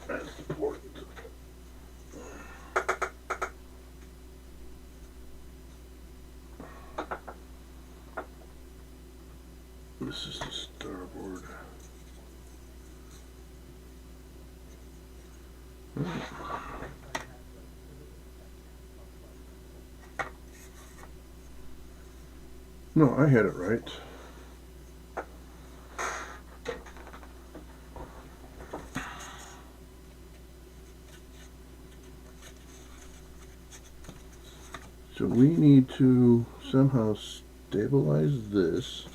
That's important. This is the starboard. No, I had it right. So we need to somehow stabilize this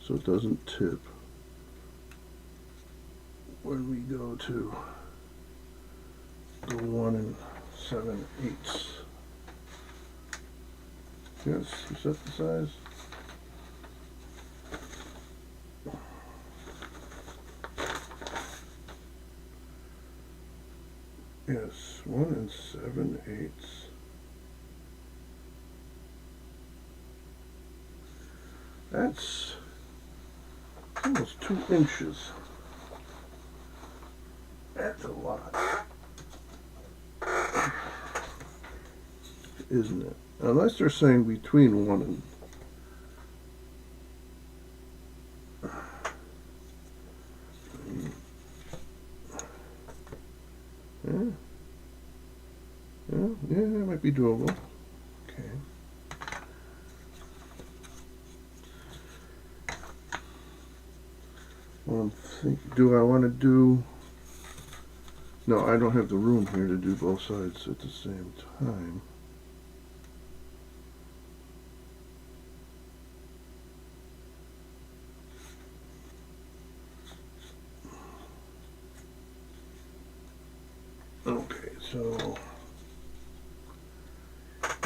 so it doesn't tip when we go to the 1 7/8. Yes, you set the size. Yes, 1 7/8. That's almost 2 inches. That's a lot, isn't it? Unless they're saying between 1 and... Yeah, that might be doable. Okay. Well, I'm thinking, do I want to do... No, I don't have the room here to do both sides at the same time. Okay, so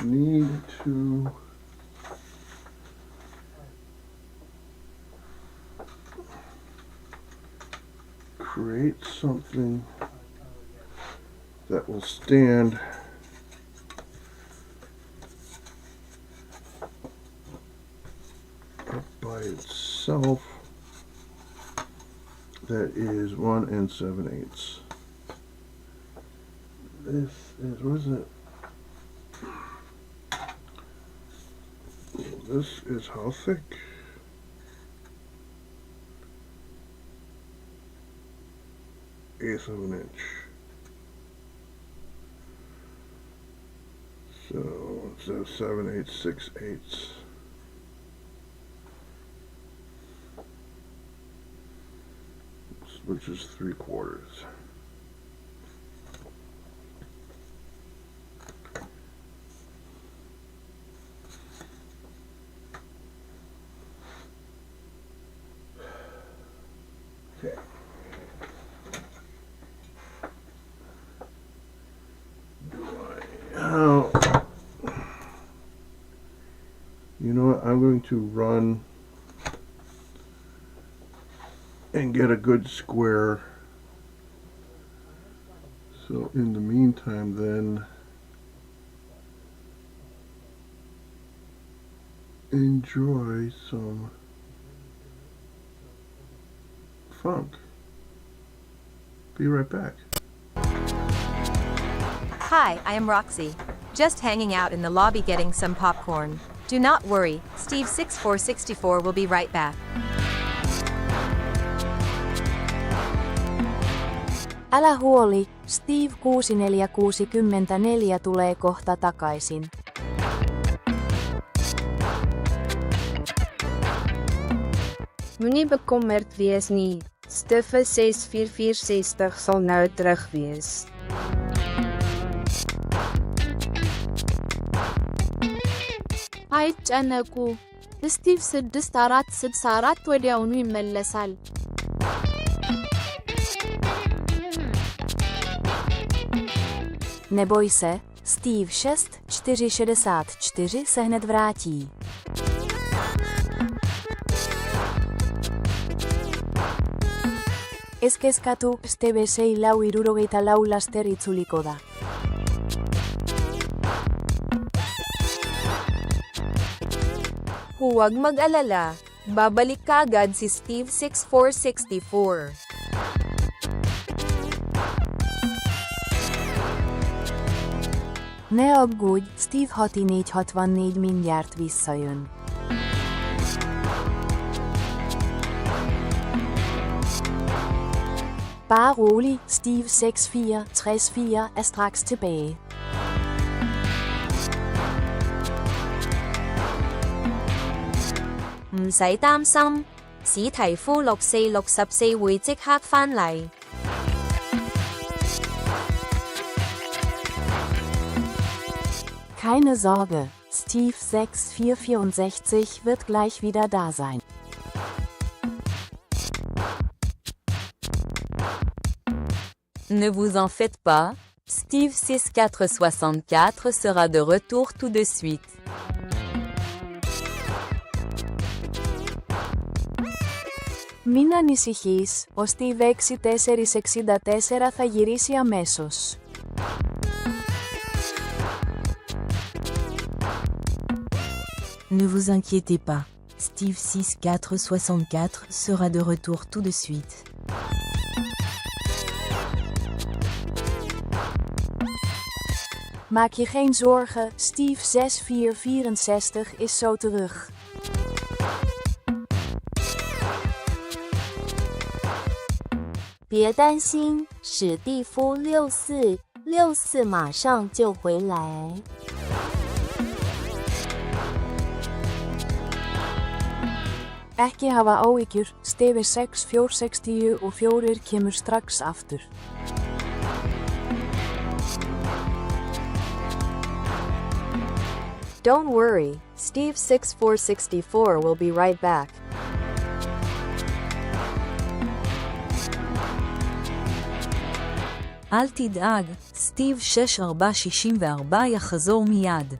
need to create something that will stand up by itself, that is 1 7/8. This is, what is it? This is how thick? Eighth of an inch. So instead of 7/8, 6/8. Which is 3/4. Okay. You know what? I'm going to run and get a good square. So in the meantime then, enjoy some funk. Be right back. Hi, I am Roxy. Just hanging out in the lobby getting some popcorn. Do not worry, Steve6464 will be right back. Älä huoli, Steve 6464 tulee kohta takaisin. Moenie bekommerd wees nie, Steve 6464 sal nou terug wees. አይጨነቁ ስቲቭ 6464 ወዲያውኑ ይመለሳል። Neboj se, Steve 6464 se hned vrátí. Eskeskatu, Steve 664 laster itzuliko da. Huwag mag-alala, babalik kaagad si Steve 6464. Ne aggódj, Steve 6464 mindjárt visszajön. Bare rolig, Steve 6464 er straks tilbage.唔使擔心，史提夫6464會即刻返嚟。Keine Sorge, Steve 6464 wird gleich wieder da sein. Ne vous en faites pas, Steve 6464 sera de retour tout de suite. Μην ανησυχείς, ο Steve 6464 θα γυρίσει αμέσως. Ne vous inquiétez pas, Steve 6464 sera de retour tout de suite. Maak je geen zorgen, Steve 6464 is zo terug.别担心，史蒂夫6464马上就回来。Ekki hafa áhyggjur, Steve 6464 kemur strax aftur. Don't worry, Steve 6464 will be right back. אל תדאג, סטיב 6464 יחזור מיד.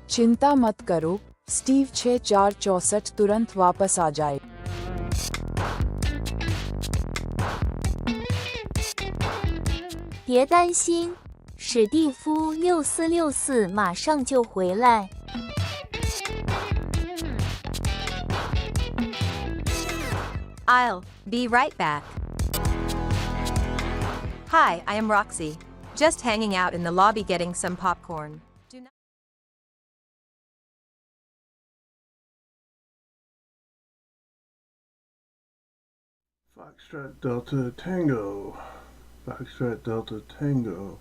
चिंता मत करो, Steve 6464 तुरंत वापस आ जाए. 别担心，史蒂夫6464马上就回来。I'll be right back. Hi, I am Roxy. Just hanging out in the lobby getting some popcorn. Do not Foxtrot Delta Tango. Foxtrot Delta Tango.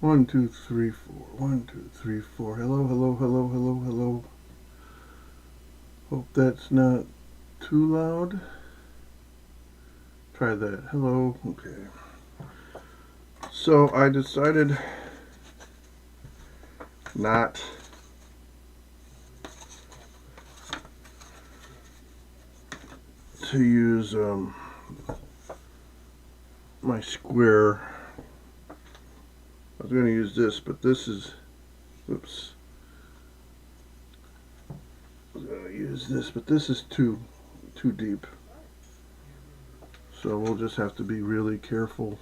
1, 2, 3, 4. 1, 2, 3, 4. Hello, hello, hello, hello, hello. Hope that's not too loud. Try that. Hello. Okay. So I decided not to use my square was going to use this, but this is, oops. I was going to use this, but this is too deep. So we'll just have to be really careful.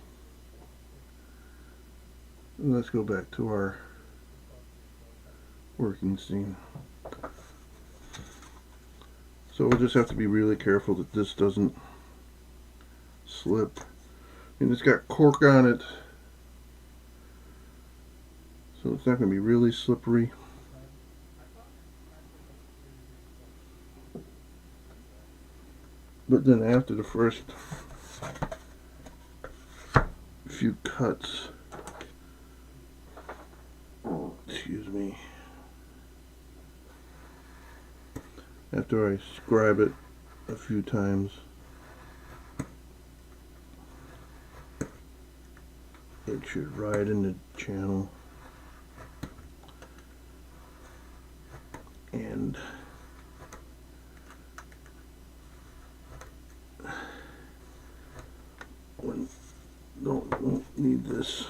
And let's go back to our working scene. So we'll just have to be really careful that this doesn't slip. And it's got cork on it, so it's not going to be really slippery. But then after the first few cuts, excuse me, after I scribe it a few times, it should ride in the channel. And won't need this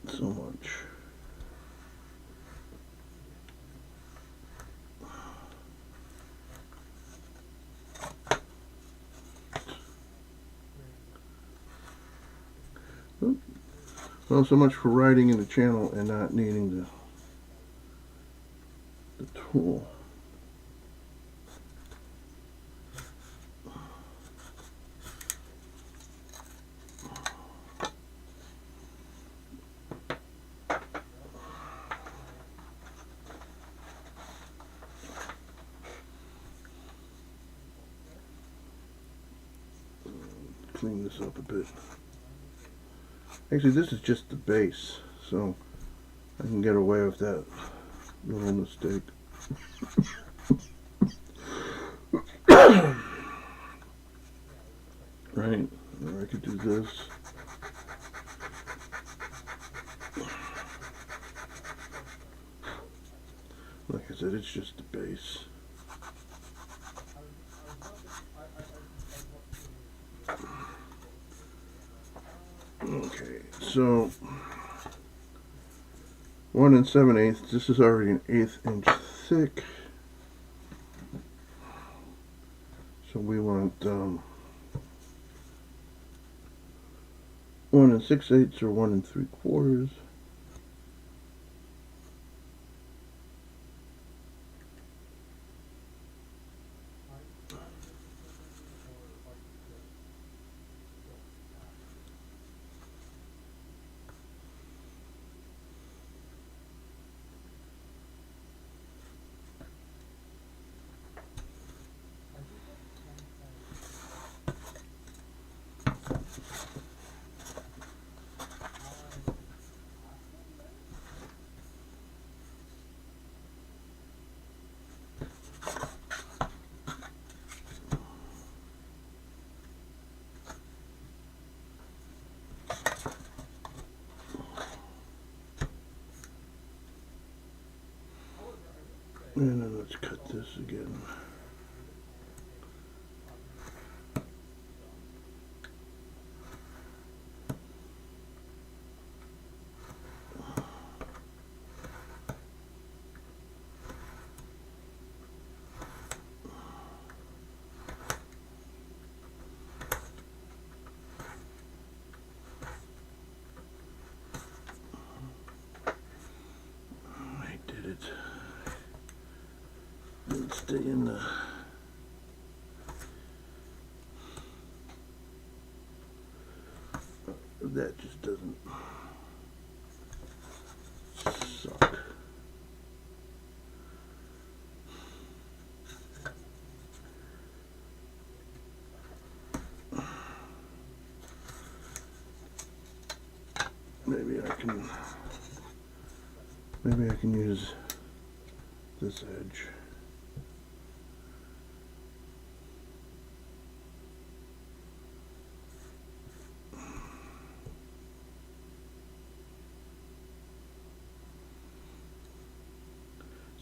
so much. Well, so much for riding in the channel and not needing the tool. Clean this up a bit. Actually, this is just the base, so I can get away with that little mistake. Right, or I could do this. Like I said, it's just the base. Okay, so 1 7/8. This is already an 1/8 inch thick. So we want 1 6/8 or 1 3/4. And then let's cut this again. I did it. Let's stay in the that just doesn't suck. Maybe I can use this edge.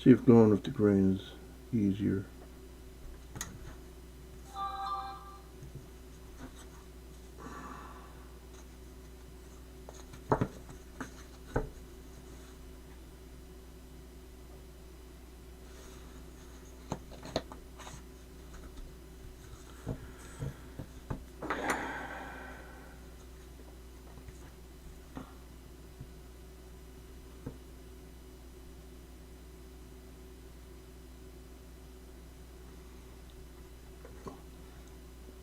See if going with the grain is easier.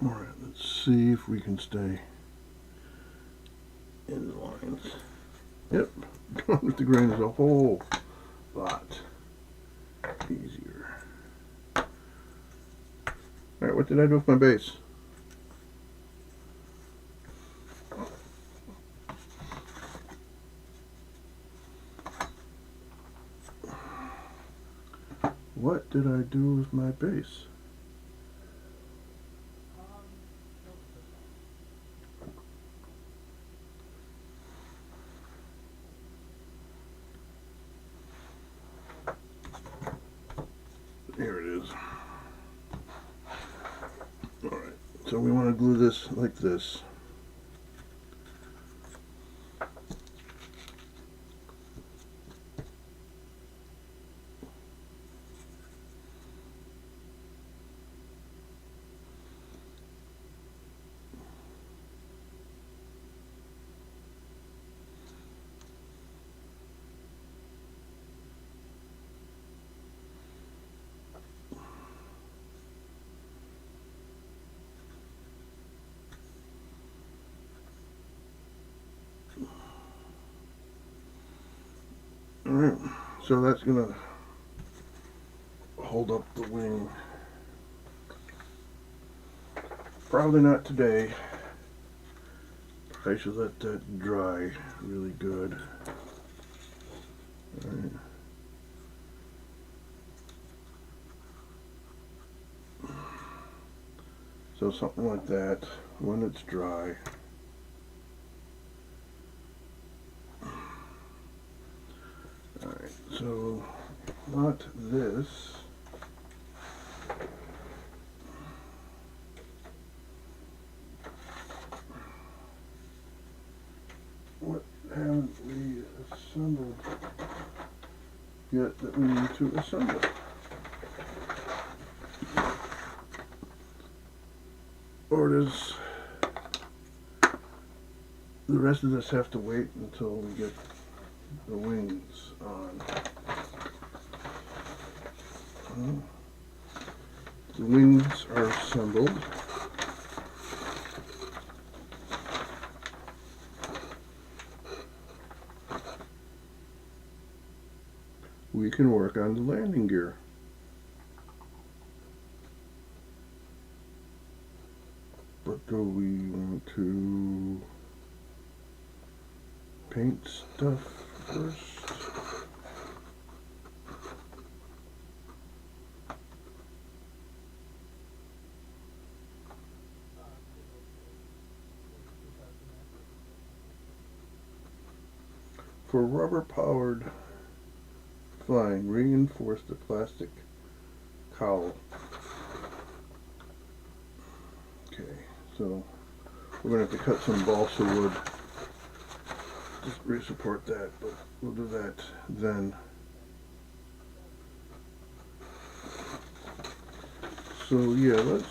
Alright, let's see if we can stay in the lines. Yep, going with the grain is a whole lot easier. Alright, what did I do with my base? What did I do with my base? Here it is. Alright, so we want to glue this like this. Alright, so that's gonna hold up the wing. Probably not today. I should let that dry really good. Alright. So something like that when it's dry. Alright, so not this. What haven't we assembled yet that we need to assemble? Or does the rest of this have to wait until we get the wings on? The wings are assembled. We can work on the landing gear. But do we want to paint stuff first? For rubber-powered flying, reinforce the plastic cowl. Okay, so we're going to have to cut some balsa wood. Just re-support that, but we'll do that then. So yeah, let's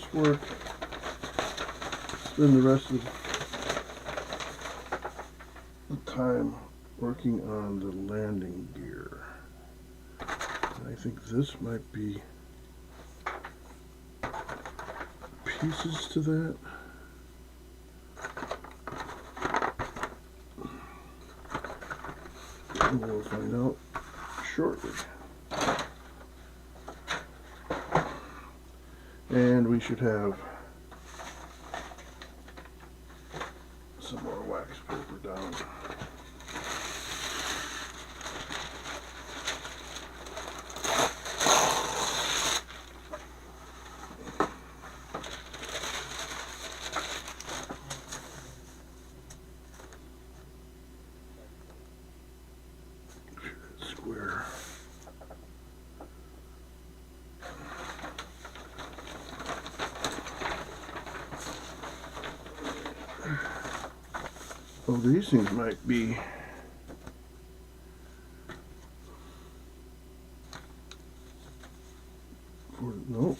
spend the rest of the time working on the landing gear. I think this might be pieces to that. And we'll find out shortly. And we should have some more wax paper down. Square. Oh, these things might be for, nope.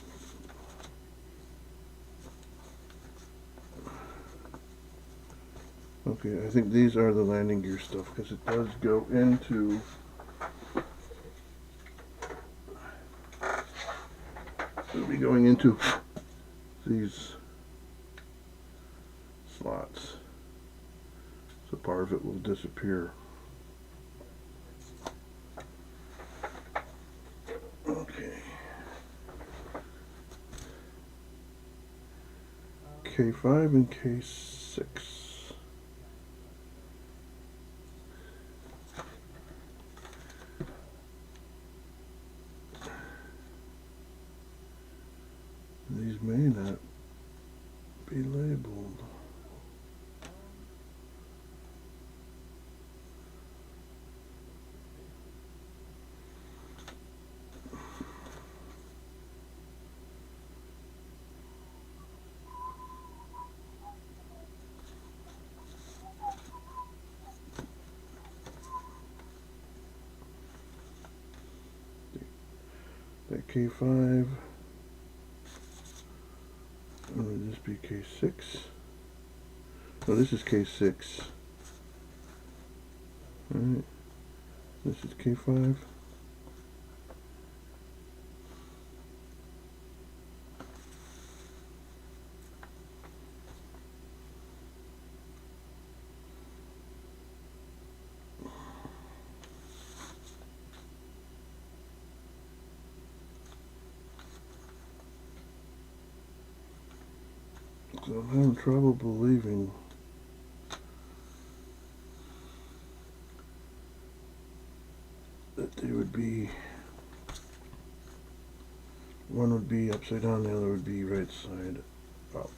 Okay, I think these are the landing gear stuff because it does go into it'll be going into these slots. So part of it will disappear. Okay. K5 and K6. These may not be labeled. That K5. Or would this be K6? No, this is K6. Alright. This is K5. So I'm having trouble believing that they would be, one would be upside down, the other would be right side up.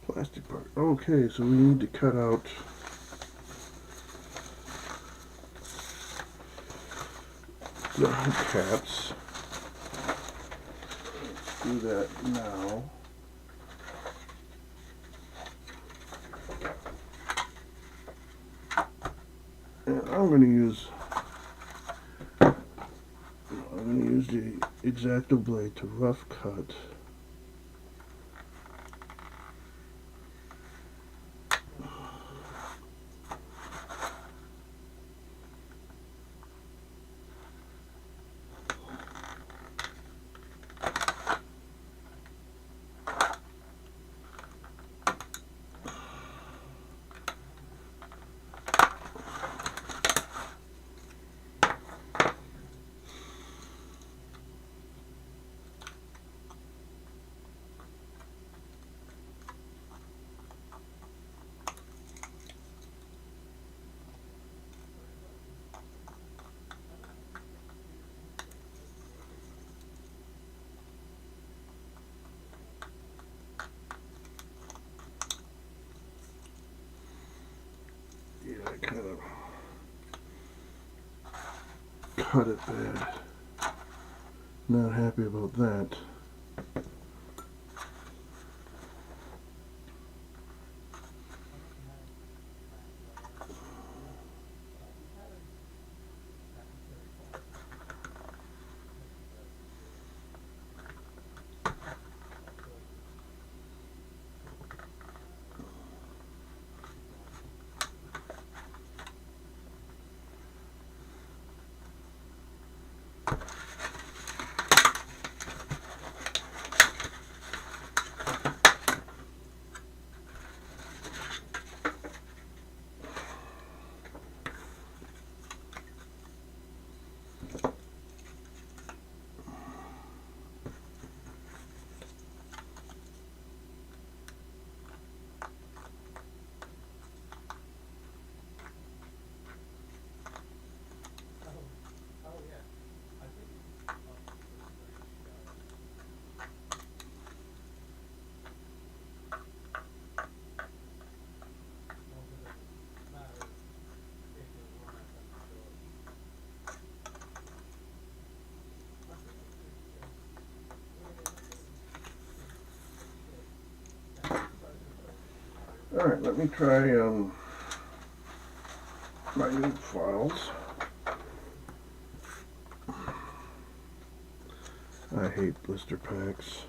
Plastic part. Okay, so we need to cut out the caps. Let's do that now. And I'm going to use the X-Acto blade to rough cut. I kind of cut it bad. Not happy about that. Alright, let me try my new files. I hate blister packs.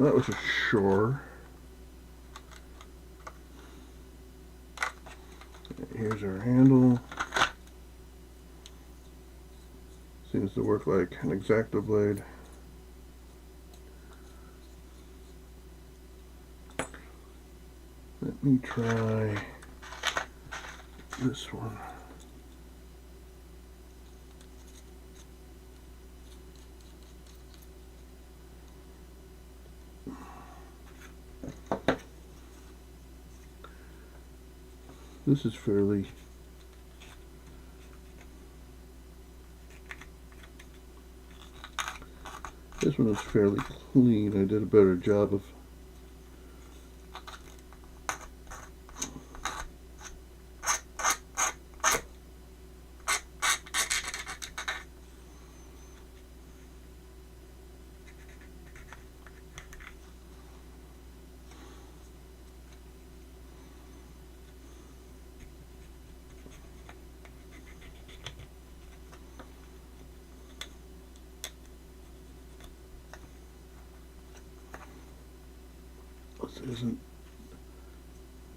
That was a shore. Here's our handle. Seems to work like an X-Acto blade. Let me try this one. This is fairly this one is fairly clean. I did a better job of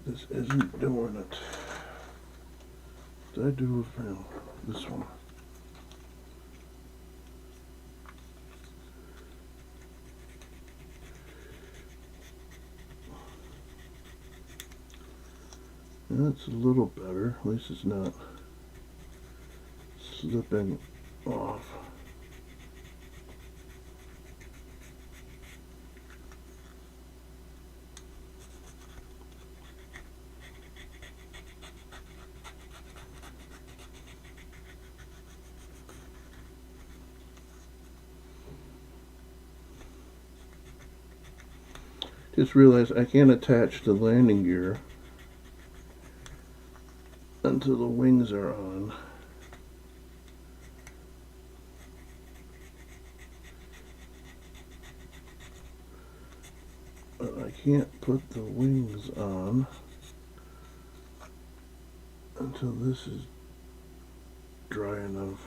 This isn't doing it. Did I do it now? This one. That's a little better. At least it's not slipping off. Just realized I can't attach the landing gear until the wings are on. But I can't put the wings on until this is dry enough.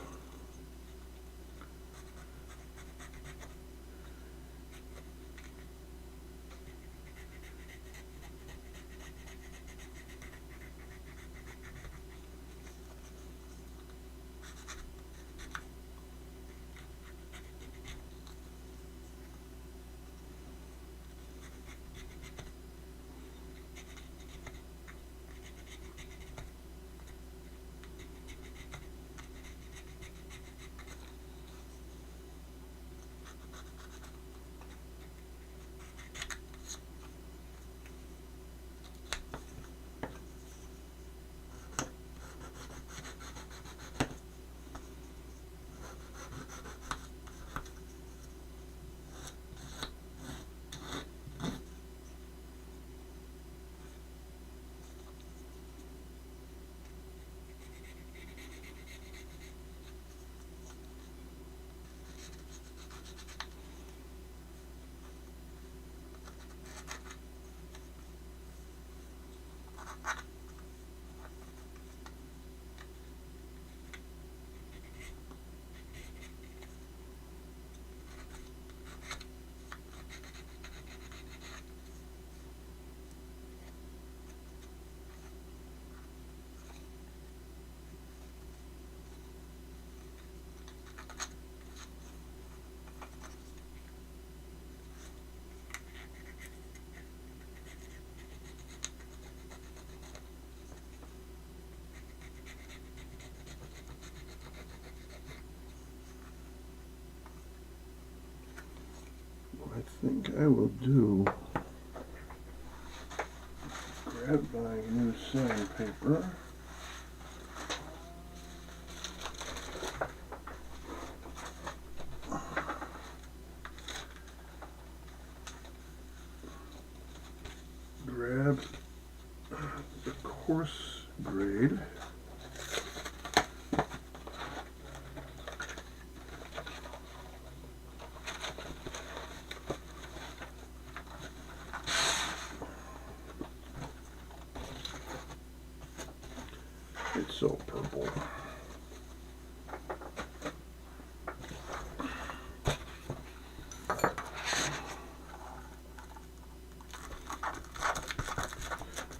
I think I will do, grab my new sandpaper. Grab the coarse grade. It's so purple.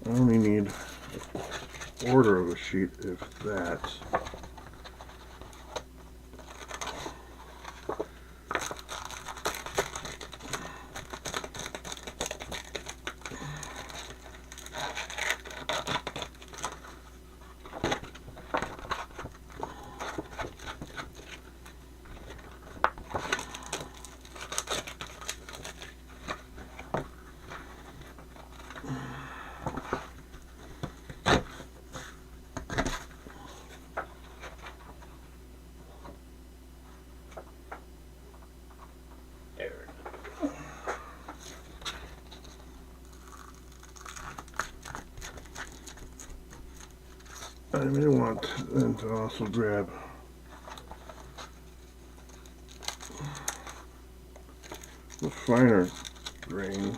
I only need a quarter of a sheet, if that. I may want then to also grab the finer grain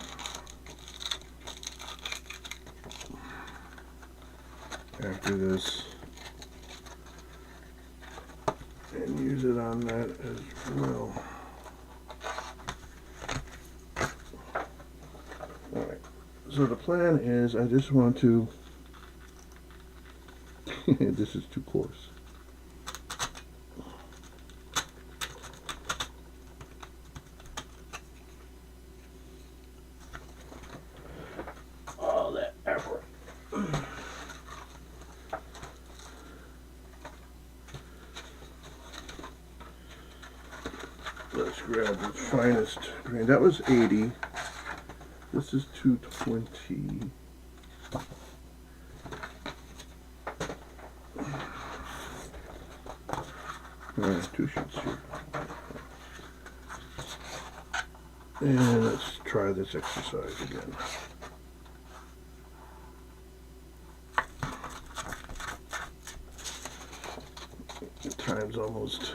after this and use it on that as well. Alright, so the plan is I just want to this is too coarse. All that effort. Let's grab the finest grain. That was 80. This is 220. Two sheets here. And let's try this exercise again. The time's almost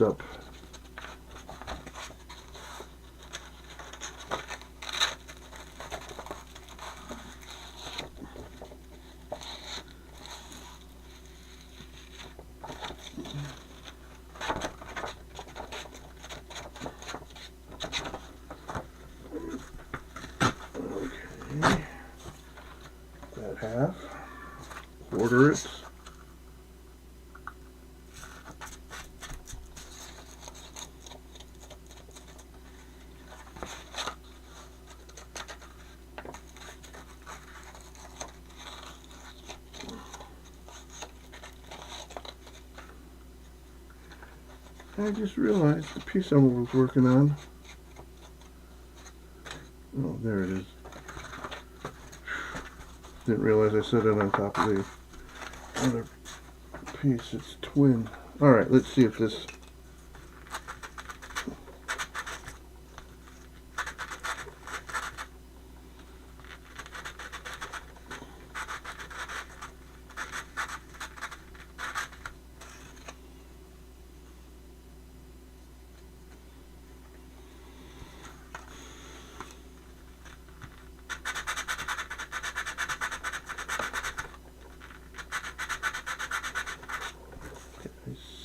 up. That half, quarter it. I just realized the piece I was working on. Oh, there it is. Didn't realize I set it on top of the other piece. It's twin. Alright, let's see if this...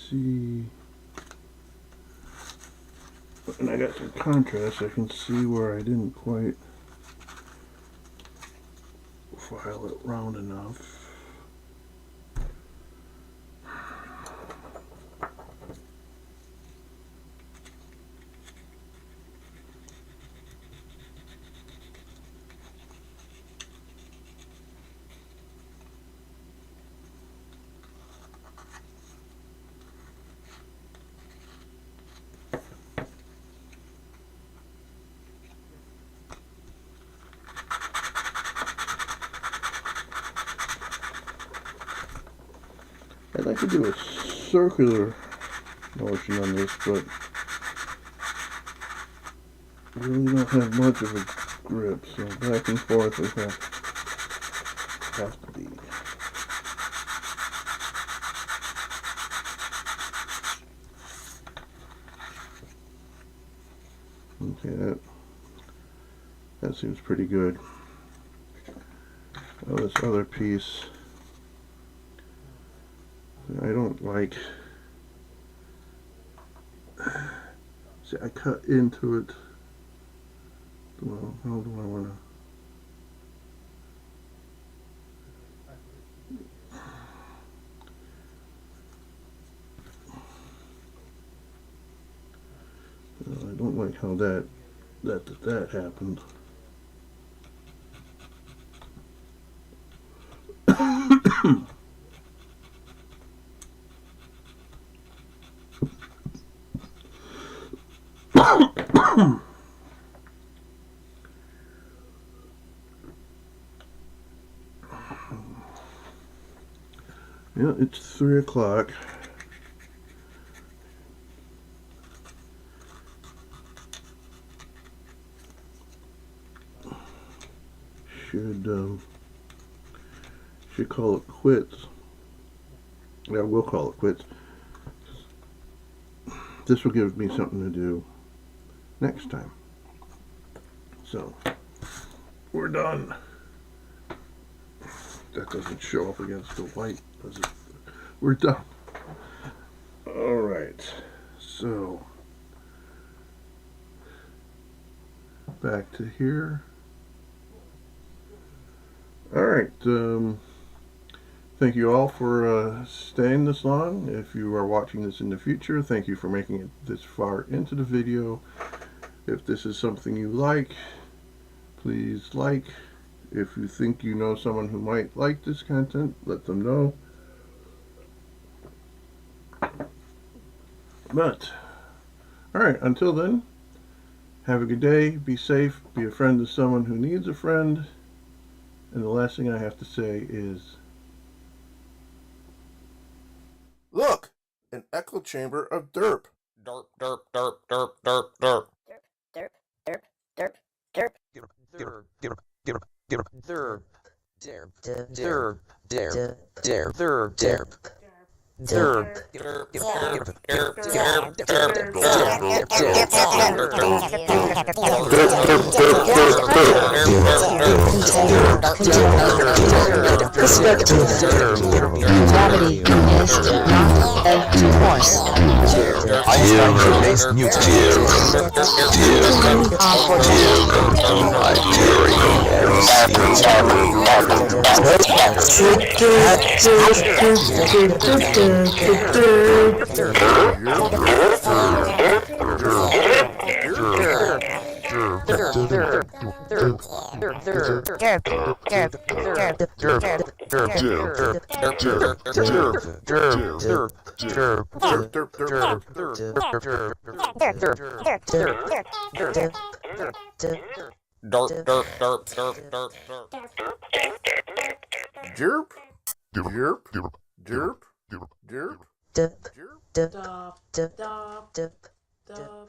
see, and I got some contrast. I can see where I didn't quite file it round enough. could do a circular motion on this, but I really don't have much of a grip, so back and forth we have to be. Okay, that seems pretty good. Well, this other piece, I don't like. See, I cut into it. Well, how do I want to? I don't like how that happened. Yeah, it's 3 o'clock. Should call it quits. Yeah, we'll call it quits. This will give me something to do next time. So, we're done. That doesn't show up against the white, does it? We're done. Alright, so back to here. Alright, thank you all for staying this long. If you are watching this in the future, thank you for making it this far into the video. If this is something you like, please like. If you think you know someone who might like this content, let them know. But, alright, until then, have a good day, be safe, be a friend to someone who needs a friend, and the last thing I have to say is, look! An echo chamber of derp. Derp, derp, derp, derp, derp, derp. Derp, derp, derp, derp. Derp, derp, derp, derp, derp. Derp, derp, derp, derp, derp, derp. Derp, derp, derp, derp, derp, Gravity is not a force. Einstein is nuclear. Jerp, jerp, jerp, jerp, jerp, jerp.